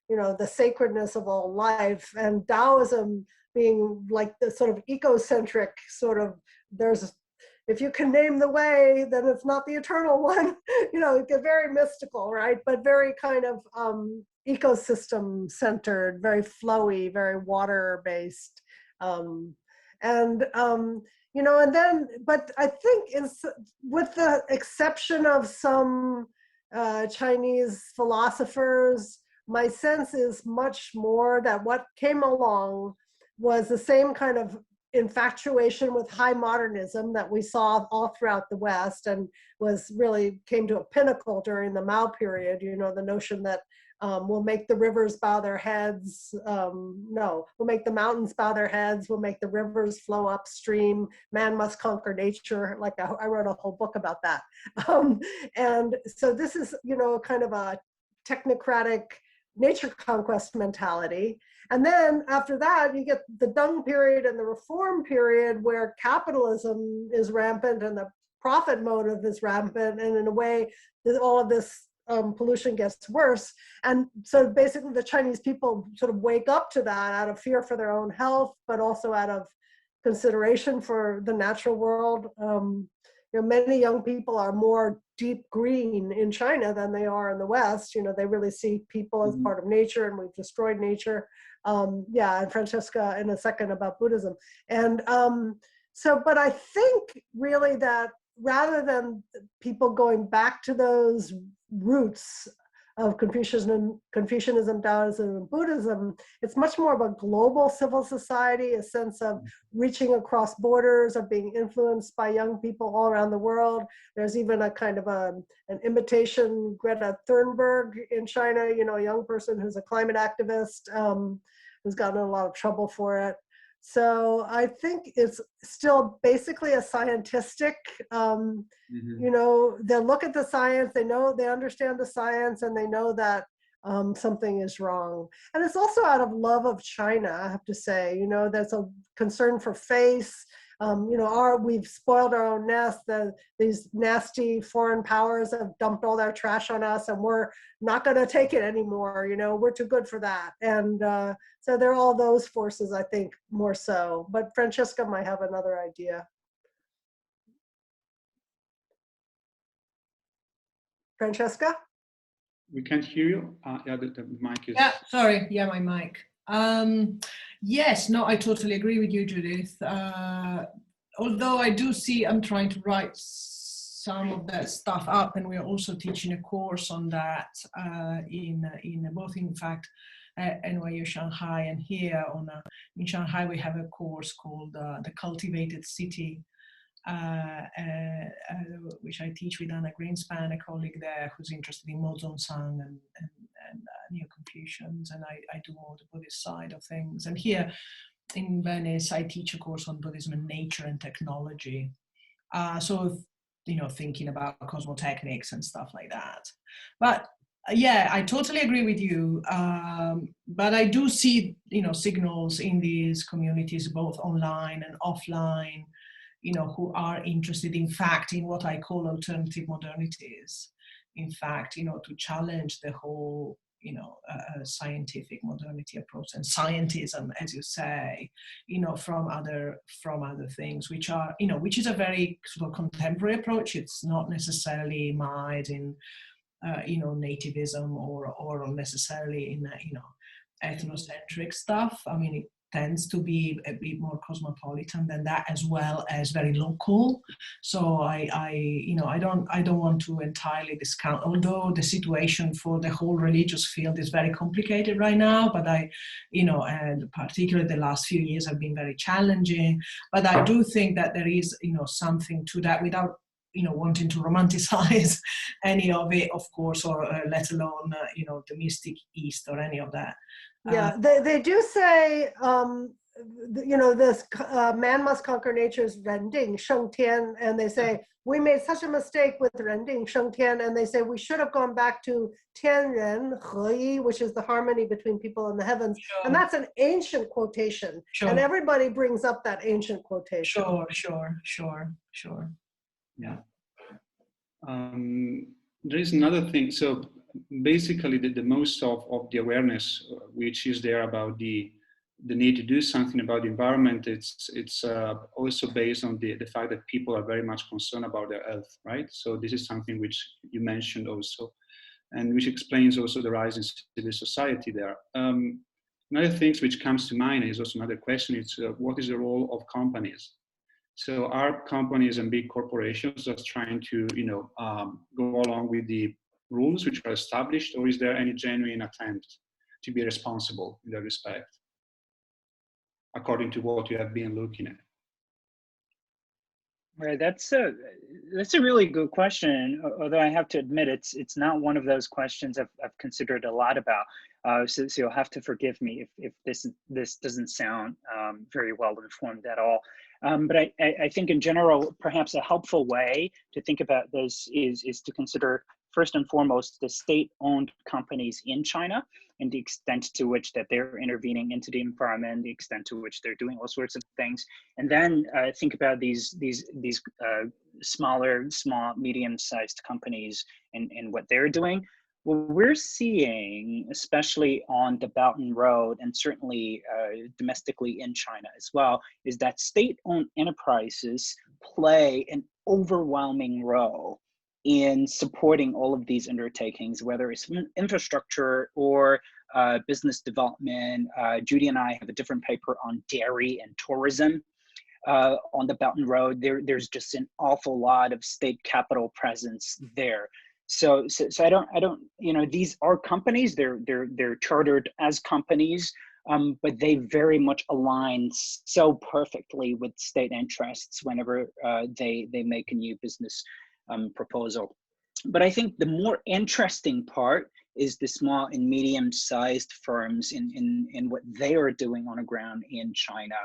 you know, the sacredness of all life. And Taoism being like the sort of ecocentric sort of, if you can name the way, then it's not the eternal one. You know, it gets very mystical, right? But very kind of ecosystem centered, very flowy, very water based. You know, and then, but I think with the exception of some Chinese philosophers, my sense is much more that what came along was the same kind of infatuation with high modernism that we saw all throughout the West, and was really came to a pinnacle during the Mao period. You know, the notion that we'll make the rivers bow their heads. No, we'll make the mountains bow their heads. We'll make the rivers flow upstream. Man must conquer nature. Like I wrote a whole book about that. And so this is, you know, kind of a technocratic nature conquest mentality. And then after that, you get the Deng period and the reform period, where capitalism is rampant and the profit motive is rampant. And in a way, all of this pollution gets worse. And so basically the Chinese people sort of wake up to that out of fear for their own health, but also out of consideration for the natural world. You know, many young people are more deep green in China than they are in the West. You know, they really see people as part of nature, and we've destroyed nature. Yeah, and Francesca in a second about Buddhism. And so, but I think really that rather than people going back to those roots of Confucianism, Taoism, and Buddhism, it's much more of a global civil society, a sense of reaching across borders, of being influenced by young people all around the world. There's even a kind of an imitation Greta Thunberg in China, you know, a young person who's a climate activist, who's gotten in a lot of trouble for it. So I think it's still basically a scientistic, you know, they look at the science, they know, they understand the science, and they know that something is wrong. And it's also out of love of China, I have to say. You know, there's a concern for face. You know, we've spoiled our own nest. These nasty foreign powers have dumped all their trash on us, and we're not going to take it anymore. You know, we're too good for that. And so there are all those forces, I think, more so. But Francesca might have another idea. Francesca? We can't hear you. Yeah, the mic is... Yeah, sorry. Yeah, my mic. Yes, no, I totally agree with you, Judith. Although I do see, I'm trying to write some of that stuff up, and we're also teaching a course on that in both, in fact, NYU Shanghai and here in Shanghai we have a course called The Cultivated City, which I teach with Anna Greenspan, a colleague there who's interested in Mozong-san and Neo-Confucians, and I do all the Buddhist side of things. And here in Venice, I teach a course on Buddhism and nature and technology. So, thinking about cosmotechnics and stuff like that. But yeah, I totally agree with you. But I do see, signals in these communities, both online and offline, who are interested, in fact, in what I call alternative modernities. In fact, to challenge the whole, scientific modernity approach and scientism, as you say, from other things, which are, which is a very sort of contemporary approach. It's not necessarily mired in, nativism or necessarily in, ethnocentric stuff. I mean, it tends to be a bit more cosmopolitan than that, as well as very local. So I don't want to entirely discount, although the situation for the whole religious field is very complicated right now, but and particularly the last few years have been very challenging. But I do think that there is, something to that, without wanting to romanticize any of it, of course, or let alone, the mystic East or any of that. Yeah, they do say, this man must conquer nature's 人定胜天, and they say, we made such a mistake with 人定胜天, and they say we should have gone back to 天人合一, which is the harmony between people in the heavens. Sure. And that's an ancient quotation. Sure. And everybody brings up that ancient quotation. Sure. Yeah. There is another thing. So basically the most of the awareness which is there about the need to do something about the environment, it's also based on the fact that people are very much concerned about their health, right? So this is something which you mentioned also, and which explains also the rise in civil society there. Another thing which comes to mind is also another question, it's what is the role of companies? So are companies and big corporations just trying to, go along with the rules which are established, or is there any genuine attempt to be responsible in that respect, according to what you have been looking at? Right, that's a really good question. Although I have to admit, it's not one of those questions I've considered a lot about. So you'll have to forgive me if this doesn't sound very well informed at all. But I think in general, perhaps a helpful way to think about this is to consider first and foremost the state-owned companies in China and the extent to which that they're intervening into the environment, the extent to which they're doing all sorts of things, and then think about these small, medium-sized companies and what they're doing. What we're seeing, especially on the Belt and Road, and certainly domestically in China as well, is that state-owned enterprises play an overwhelming role in supporting all of these undertakings, whether it's infrastructure or business development. Judy and I have a different paper on dairy and tourism. On the Belt and Road, there's just an awful lot of state capital presence there. So I don't, these are companies, they're chartered as companies, but they very much align so perfectly with state interests whenever they make a new business proposal. But I think the more interesting part is the small and medium-sized firms in what they are doing on the ground in China.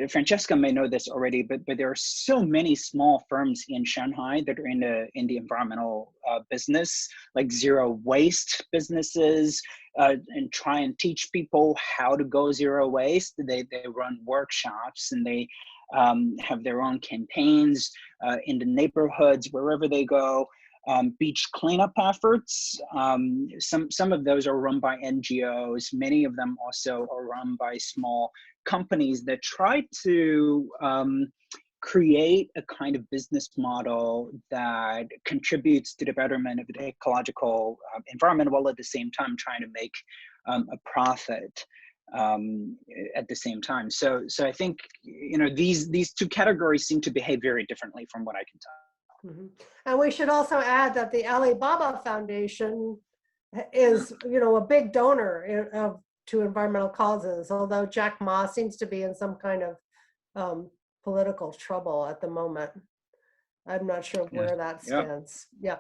Francesca may know this already, but there are so many small firms in Shanghai that are in the environmental business, like zero waste businesses, and try and teach people how to go zero waste. They run workshops and they have their own campaigns in the neighborhoods wherever they go. Beach cleanup efforts. Some of those are run by NGOs. Many of them also are run by small companies that try to create a kind of business model that contributes to the betterment of the ecological environment, while at the same time trying to make a profit. at the same time. So I think, you know, these two categories seem to behave very differently from what I can tell. Mm-hmm. And we should also add that the Alibaba Foundation is, you know, a big donor to environmental causes, although Jack Ma seems to be in some kind of political trouble at the moment. I'm not sure where that stands. Yeah.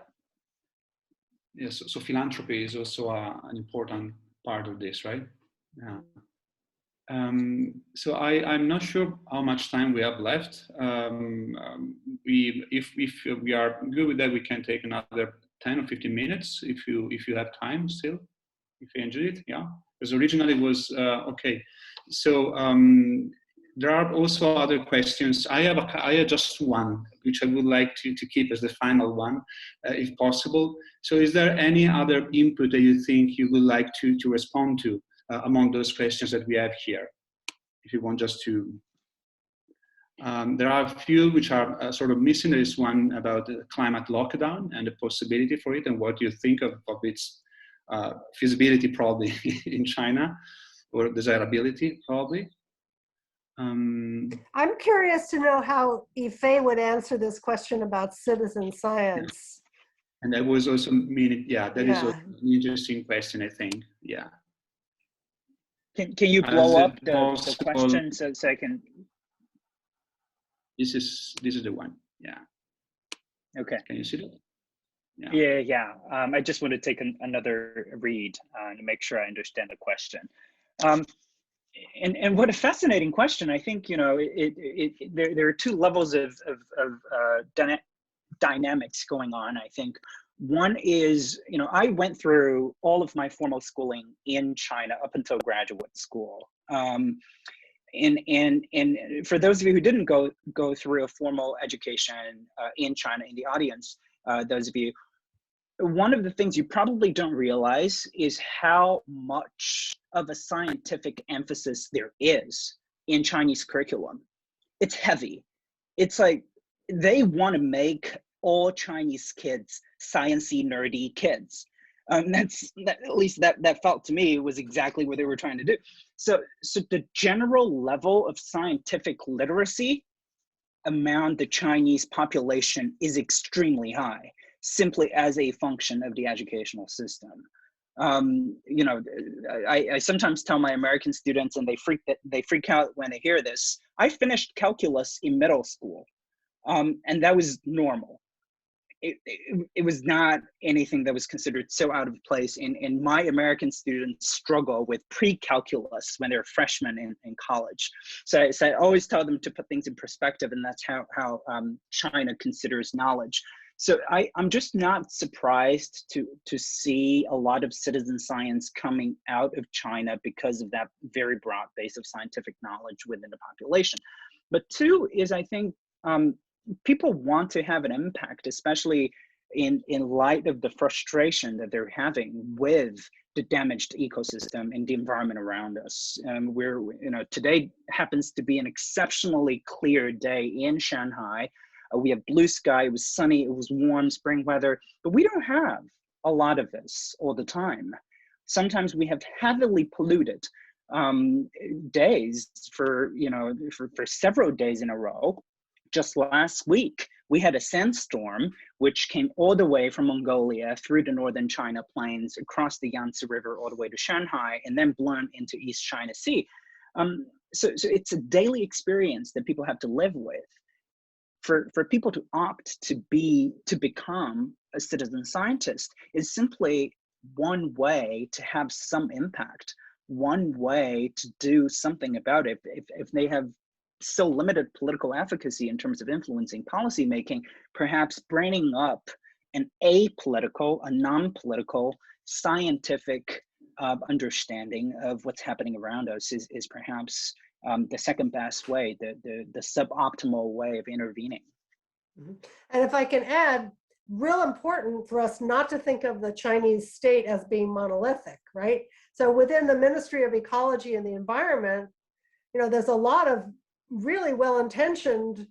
Yes, so philanthropy is also an important part of this, right? Yeah. So I'm not sure how much time we have left. If we are good with that, we can take another 10 or 15 minutes if you have time still. If you enjoyed it, yeah. Because originally it was okay. So there are also other questions. I have just one, which I would like to keep as the final one, if possible. So is there any other input that you think you would like to respond to among those questions that we have here? If you want just to, there are a few which are sort of missing. There is one about the climate lockdown and the possibility for it, and what you think of its feasibility probably in China, or desirability probably. I'm curious to know how Yifei would answer this question about citizen science. Yeah. And that was also meaning, yeah, that is also an interesting question, I think. Yeah. Can you blow up the question so I can? This is the one. Yeah. Okay. Can you see that? Yeah. I just want to take another read to make sure I understand the question. And what a fascinating question. I think, you know, there are two levels of dynamics going on. I think one is, you know, I went through all of my formal schooling in China up until graduate school. And for those of you who didn't go through a formal education in China, in the audience, those of you, one of the things you probably don't realize is how much of a scientific emphasis there is in Chinese curriculum. It's heavy. It's like they want to make all Chinese kids sciencey, nerdy kids. At least that felt to me was exactly what they were trying to do. So the general level of scientific literacy among the Chinese population is extremely high, simply as a function of the educational system. You know, I sometimes tell my American students, and they freak out when they hear this. I finished calculus in middle school, and that was normal. It was not anything that was considered so out of place. And my American students struggle with pre-calculus when they're freshmen in college. So I always tell them to put things in perspective, and that's how China considers knowledge. So I'm just not surprised to see a lot of citizen science coming out of China because of that very broad base of scientific knowledge within the population. But two is, I think, people want to have an impact, especially in light of the frustration that they're having with the damaged ecosystem and the environment around us. Today happens to be an exceptionally clear day in Shanghai. We have blue sky, it was sunny, it was warm spring weather, but we don't have a lot of this all the time. Sometimes we have heavily polluted days for several days in a row. Just last week, we had a sandstorm, which came all the way from Mongolia through the northern China plains, across the Yangtze River, all the way to Shanghai, and then blown into East China Sea. So it's a daily experience that people have to live with. For people to opt to become a citizen scientist is simply one way to have some impact, one way to do something about it. If they have so limited political efficacy in terms of influencing policymaking, perhaps bringing up an apolitical, a non-political, scientific understanding of what's happening around us is perhaps the second best way, the suboptimal way of intervening. Mm-hmm. And if I can add, real important for us not to think of the Chinese state as being monolithic, right? So within the Ministry of Ecology and the Environment, you know, there's a lot of really well-intentioned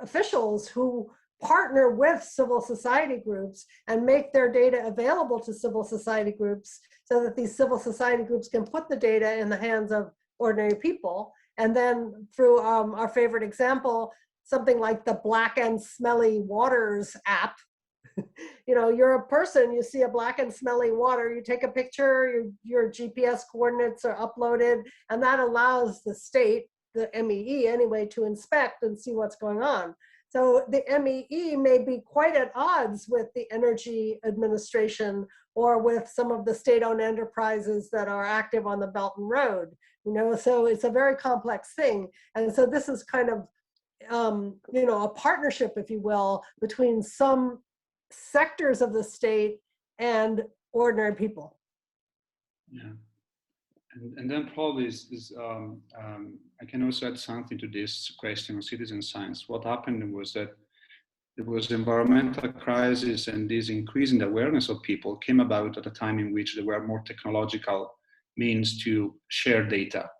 officials who partner with civil society groups and make their data available to civil society groups so that these civil society groups can put the data in the hands of ordinary people. And then through our favorite example, something like the Black and Smelly Waters app. You know, you're a person, you see a black and smelly water, you take a picture, your GPS coordinates are uploaded, and that allows the state, the MEE anyway, to inspect and see what's going on. So the MEE may be quite at odds with the Energy Administration or with some of the state-owned enterprises that are active on the Belt and Road. You know, so it's a very complex thing. And so this is kind of, you know, a partnership, if you will, between some sectors of the state and ordinary people. Yeah, and then probably I can also add something to this question of citizen science. What happened was that there was environmental crisis, and this increase in the awareness of people came about at a time in which there were more technological means to share data,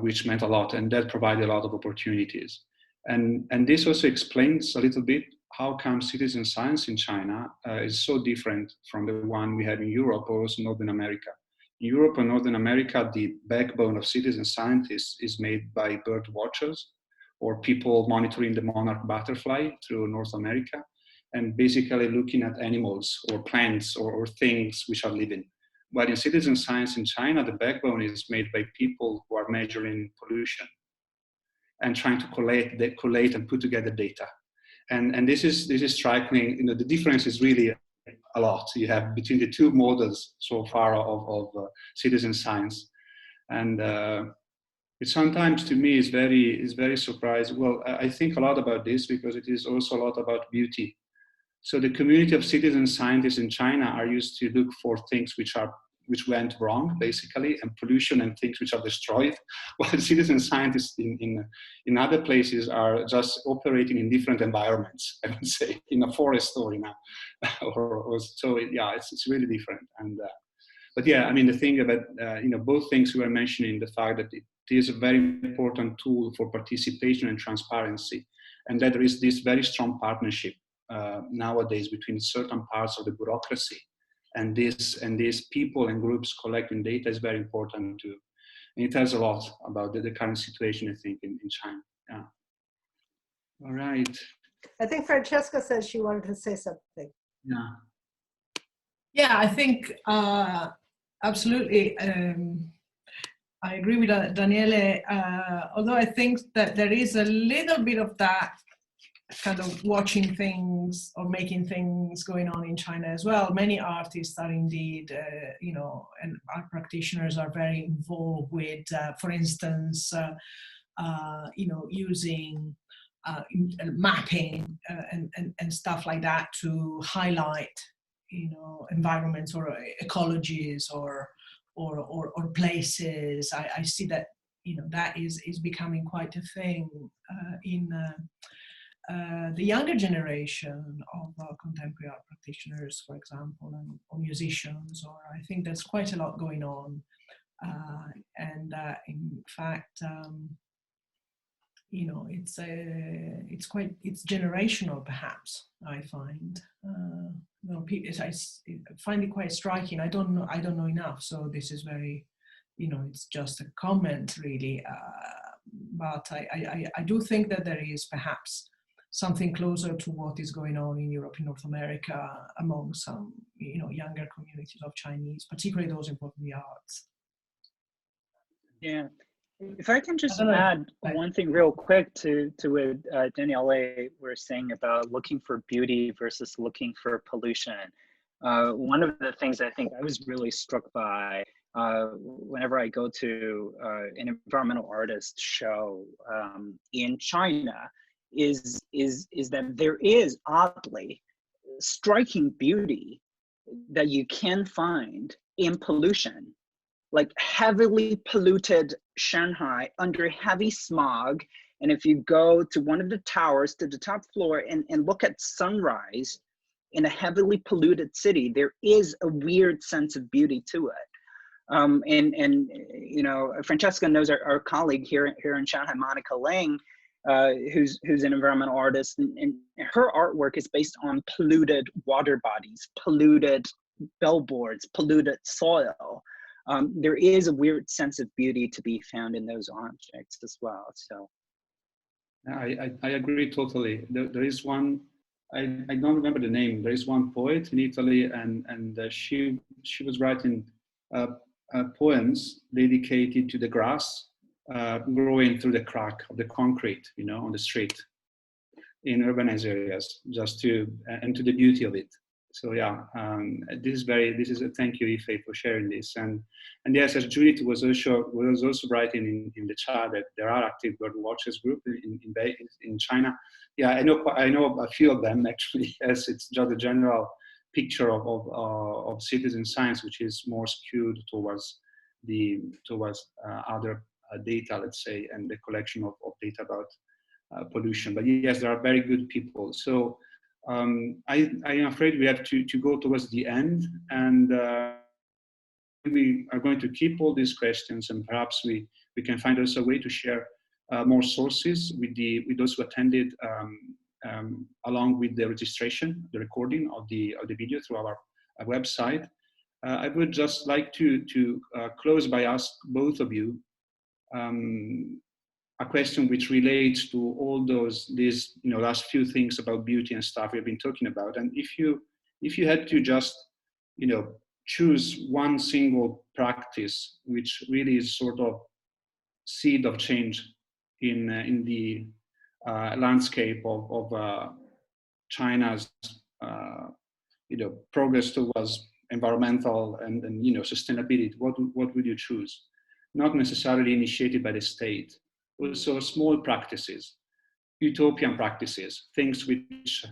which meant a lot, and that provided a lot of opportunities. And this also explains a little bit how come citizen science in China is so different from the one we have in Europe or also Northern America. In Europe and Northern America, the backbone of citizen scientists is made by bird watchers or people monitoring the monarch butterfly through North America and basically looking at animals or plants or things which are living. But in citizen science in China, the backbone is made by people who are measuring pollution and trying to collate and put together data. And this is striking. You know, the difference is really a lot you have between the two models so far of citizen science, and it sometimes to me is very surprising. Well, I think a lot about this because it is also a lot about beauty. So the community of citizen scientists in China are used to look for things which went wrong, basically, and pollution and things which are destroyed, while citizen scientists in other places are just operating in different environments, I would say, in a forest or in a, so yeah, it's really different. And but yeah, I mean, the thing about, you know, both things we were mentioning, the fact that it is a very important tool for participation and transparency, and that there is this very strong partnership nowadays between certain parts of the bureaucracy and these people and groups collecting data is very important too. And it tells a lot about the current situation, I think, in China. Yeah. All right. I think Francesca said she wanted to say something. Yeah. Yeah, I think absolutely. I agree with Daniele, although I think that there is a little bit of that kind of watching things or making things going on in China as well. Many artists are indeed, you know, and art practitioners are very involved with, for instance, you know, using mapping and stuff like that to highlight, you know, environments or ecologies or places. I see that, you know, that is becoming quite a thing in the younger generation of contemporary art practitioners, for example, or musicians, or I think there's quite a lot going on. And in fact, you know, it's generational, perhaps, I find. You know, I find it quite striking. I don't know enough, so this is very, you know, it's just a comment really. But I do think that there is perhaps something closer to what is going on in Europe and North America among some, you know, younger communities of Chinese, particularly those involved in the arts. Yeah, if I can just add one thing real quick to what Daniele were saying about looking for beauty versus looking for pollution. One of the things I think I was really struck by whenever I go to an environmental artist show in China is that there is oddly striking beauty that you can find in pollution, like heavily polluted Shanghai under heavy smog. And if you go to one of the towers to the top floor and look at sunrise in a heavily polluted city, there is a weird sense of beauty to it. And you know, Francesca knows our colleague here in Shanghai, Monica Ling. who's an environmental artist, and her artwork is based on polluted water bodies, polluted billboards, polluted soil. There is a weird sense of beauty to be found in those objects as well. So I agree totally. There is one, I don't remember the name. There is one poet in Italy, and she was writing poems dedicated to the grass growing through the crack of the concrete, you know, on the street in urbanized areas, just to and to the beauty of it. So yeah, this is a thank you, Yifei, for sharing this. And yes, as Judith was also writing in the chat, that there are active bird watchers group in China. Yeah, I know a few of them actually, as it's just a general picture of citizen science, which is more skewed towards other data, let's say, and the collection of data about pollution. But yes, there are very good people. So I am afraid we have to go towards the end, and we are going to keep all these questions, and perhaps we can find also a way to share more sources with those who attended, along with the registration, the recording of the video through our website. I would just like to close by asking both of you a question which relates to all these last few things about beauty and stuff we've been talking about. And if you had to just choose one single practice which really is sort of seed of change in the landscape of China's progress towards environmental and sustainability, what would you choose? Not necessarily initiated by the state. Also small practices, utopian practices, things which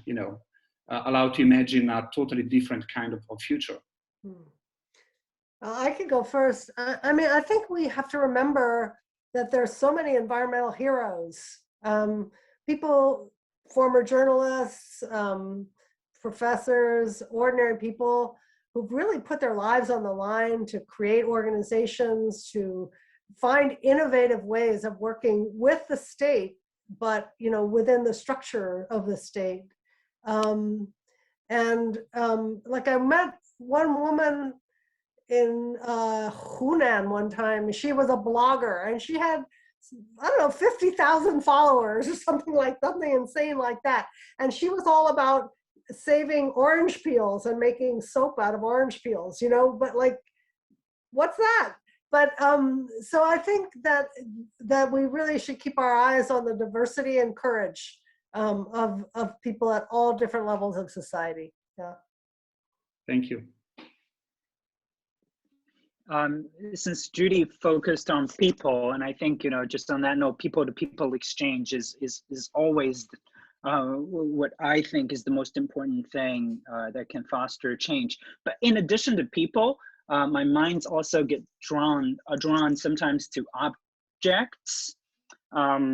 allow to imagine a totally different kind of future. I could go first. I mean, I think we have to remember that there's so many environmental heroes, people, former journalists, professors, ordinary people who've really put their lives on the line to create organizations, to find innovative ways of working with the state, but within the structure of the state. Like I met one woman in Hunan one time. She was a blogger, and she had, I don't know, 50,000 followers or something insane like that. And she was all about saving orange peels and making soap out of orange peels, but like, what's that? But so I think that we really should keep our eyes on the diversity and courage of people at all different levels of society. Yeah. Thank you. Since Judy focused on people, and I think just on that note, people-to-people exchange is always what I think is the most important thing that can foster change. But in addition to people, my minds also get drawn sometimes to objects.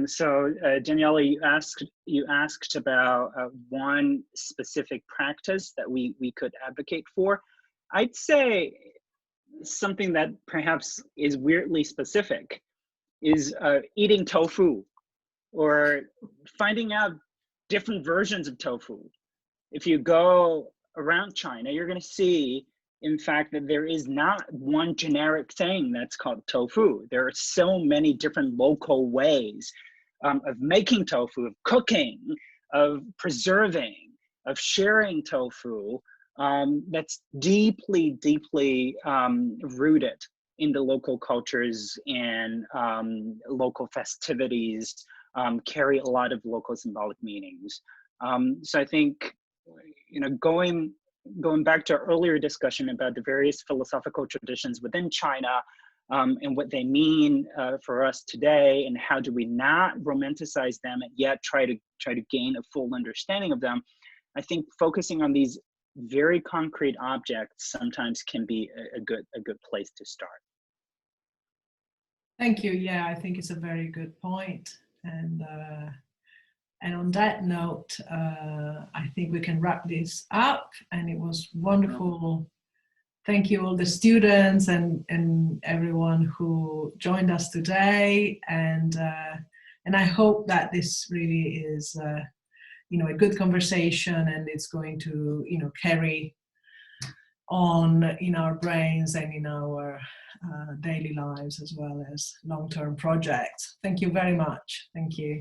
So Daniele, you asked about one specific practice that we could advocate for. I'd say something that perhaps is weirdly specific is eating tofu, or finding out different versions of tofu. If you go around China, you're going to see, in fact, that there is not one generic thing that's called tofu. There are so many different local ways of making tofu, of cooking, of preserving, of sharing tofu, that's deeply, deeply rooted in the local cultures and local festivities, carry a lot of local symbolic meanings. So I think, going back to our earlier discussion about the various philosophical traditions within China, and what they mean for us today, and how do we not romanticize them and yet try to gain a full understanding of them, I think focusing on these very concrete objects sometimes can be a good place to start. Thank you. Yeah, I think it's a very good point. And on that note, I think we can wrap this up. And it was wonderful. Thank you all the students and everyone who joined us today. And And I hope that this really is, you know, a good conversation, and it's going to, you know, carry on in our brains and in our daily lives, as well as long-term projects. Thank you very much. Thank you.